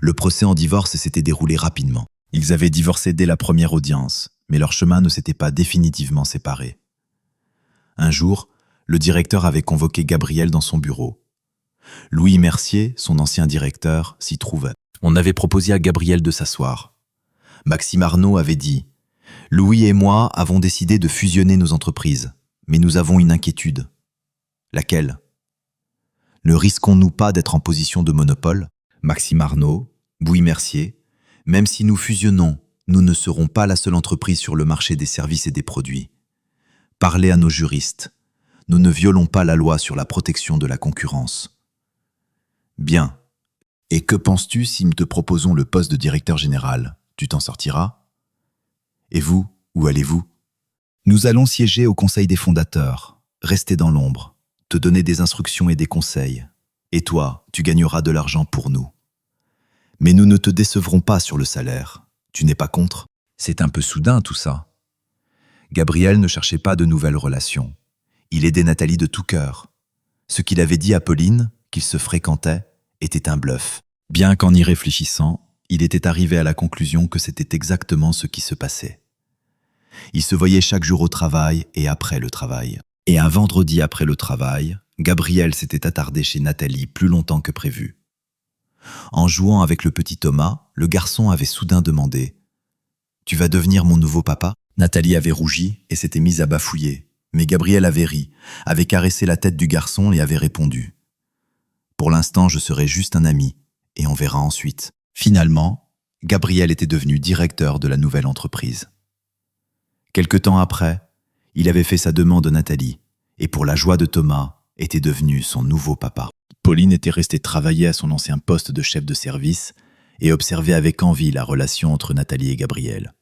Le procès en divorce s'était déroulé rapidement. Ils avaient divorcé dès la première audience, mais leurs chemins ne s'étaient pas définitivement séparés. Un jour, le directeur avait convoqué Gabriel dans son bureau. Louis Mercier, son ancien directeur, s'y trouvait. On avait proposé à Gabriel de s'asseoir. Maxime Arnaud avait dit « Louis et moi avons décidé de fusionner nos entreprises, mais nous avons une inquiétude. » Laquelle ? Ne risquons-nous pas d'être en position de monopole ? Maxime Arnaud, Louis Mercier, même si nous fusionnons, nous ne serons pas la seule entreprise sur le marché des services et des produits. Parlez à nos juristes. Nous ne violons pas la loi sur la protection de la concurrence. Bien. Et que penses-tu si nous te proposons le poste de directeur général ? Tu t'en sortiras ? Et vous, où allez-vous ? Nous allons siéger au conseil des fondateurs, rester dans l'ombre, te donner des instructions et des conseils. Et toi, tu gagneras de l'argent pour nous. Mais nous ne te décevrons pas sur le salaire. Tu n'es pas contre ? C'est un peu soudain tout ça. Gabriel ne cherchait pas de nouvelles relations. Il aidait Nathalie de tout cœur. Ce qu'il avait dit à Pauline, qu'ils se fréquentaient, était un bluff. Bien qu'en y réfléchissant, il était arrivé à la conclusion que c'était exactement ce qui se passait. Ils se voyaient chaque jour au travail et après le travail. Et un vendredi après le travail, Gabriel s'était attardé chez Nathalie plus longtemps que prévu. En jouant avec le petit Thomas, le garçon avait soudain demandé « Tu vas devenir mon nouveau papa ?» Nathalie avait rougi et s'était mise à bafouiller, mais Gabriel avait ri, avait caressé la tête du garçon et avait répondu « Pour l'instant, je serai juste un ami, et on verra ensuite. » Finalement, Gabriel était devenu directeur de la nouvelle entreprise. Quelque temps après, il avait fait sa demande à Nathalie, et pour la joie de Thomas, était devenu son nouveau papa. Pauline était restée travailler à son ancien poste de chef de service et observait avec envie la relation entre Nathalie et Gabriel.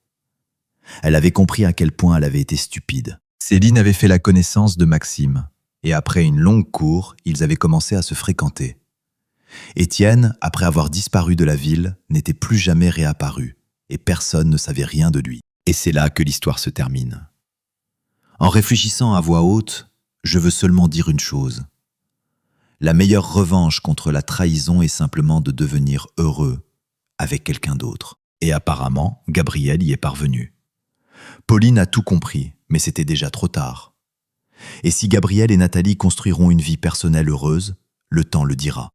Elle avait compris à quel point elle avait été stupide. Céline avait fait la connaissance de Maxime, et après une longue cour, ils avaient commencé à se fréquenter. Étienne, après avoir disparu de la ville, n'était plus jamais réapparu, et personne ne savait rien de lui. Et c'est là que l'histoire se termine. En réfléchissant à voix haute, je veux seulement dire une chose. La meilleure revanche contre la trahison est simplement de devenir heureux avec quelqu'un d'autre. Et apparemment, Gabriel y est parvenu. Pauline a tout compris, mais c'était déjà trop tard. Et si Gabriel et Nathalie construiront une vie personnelle heureuse, le temps le dira.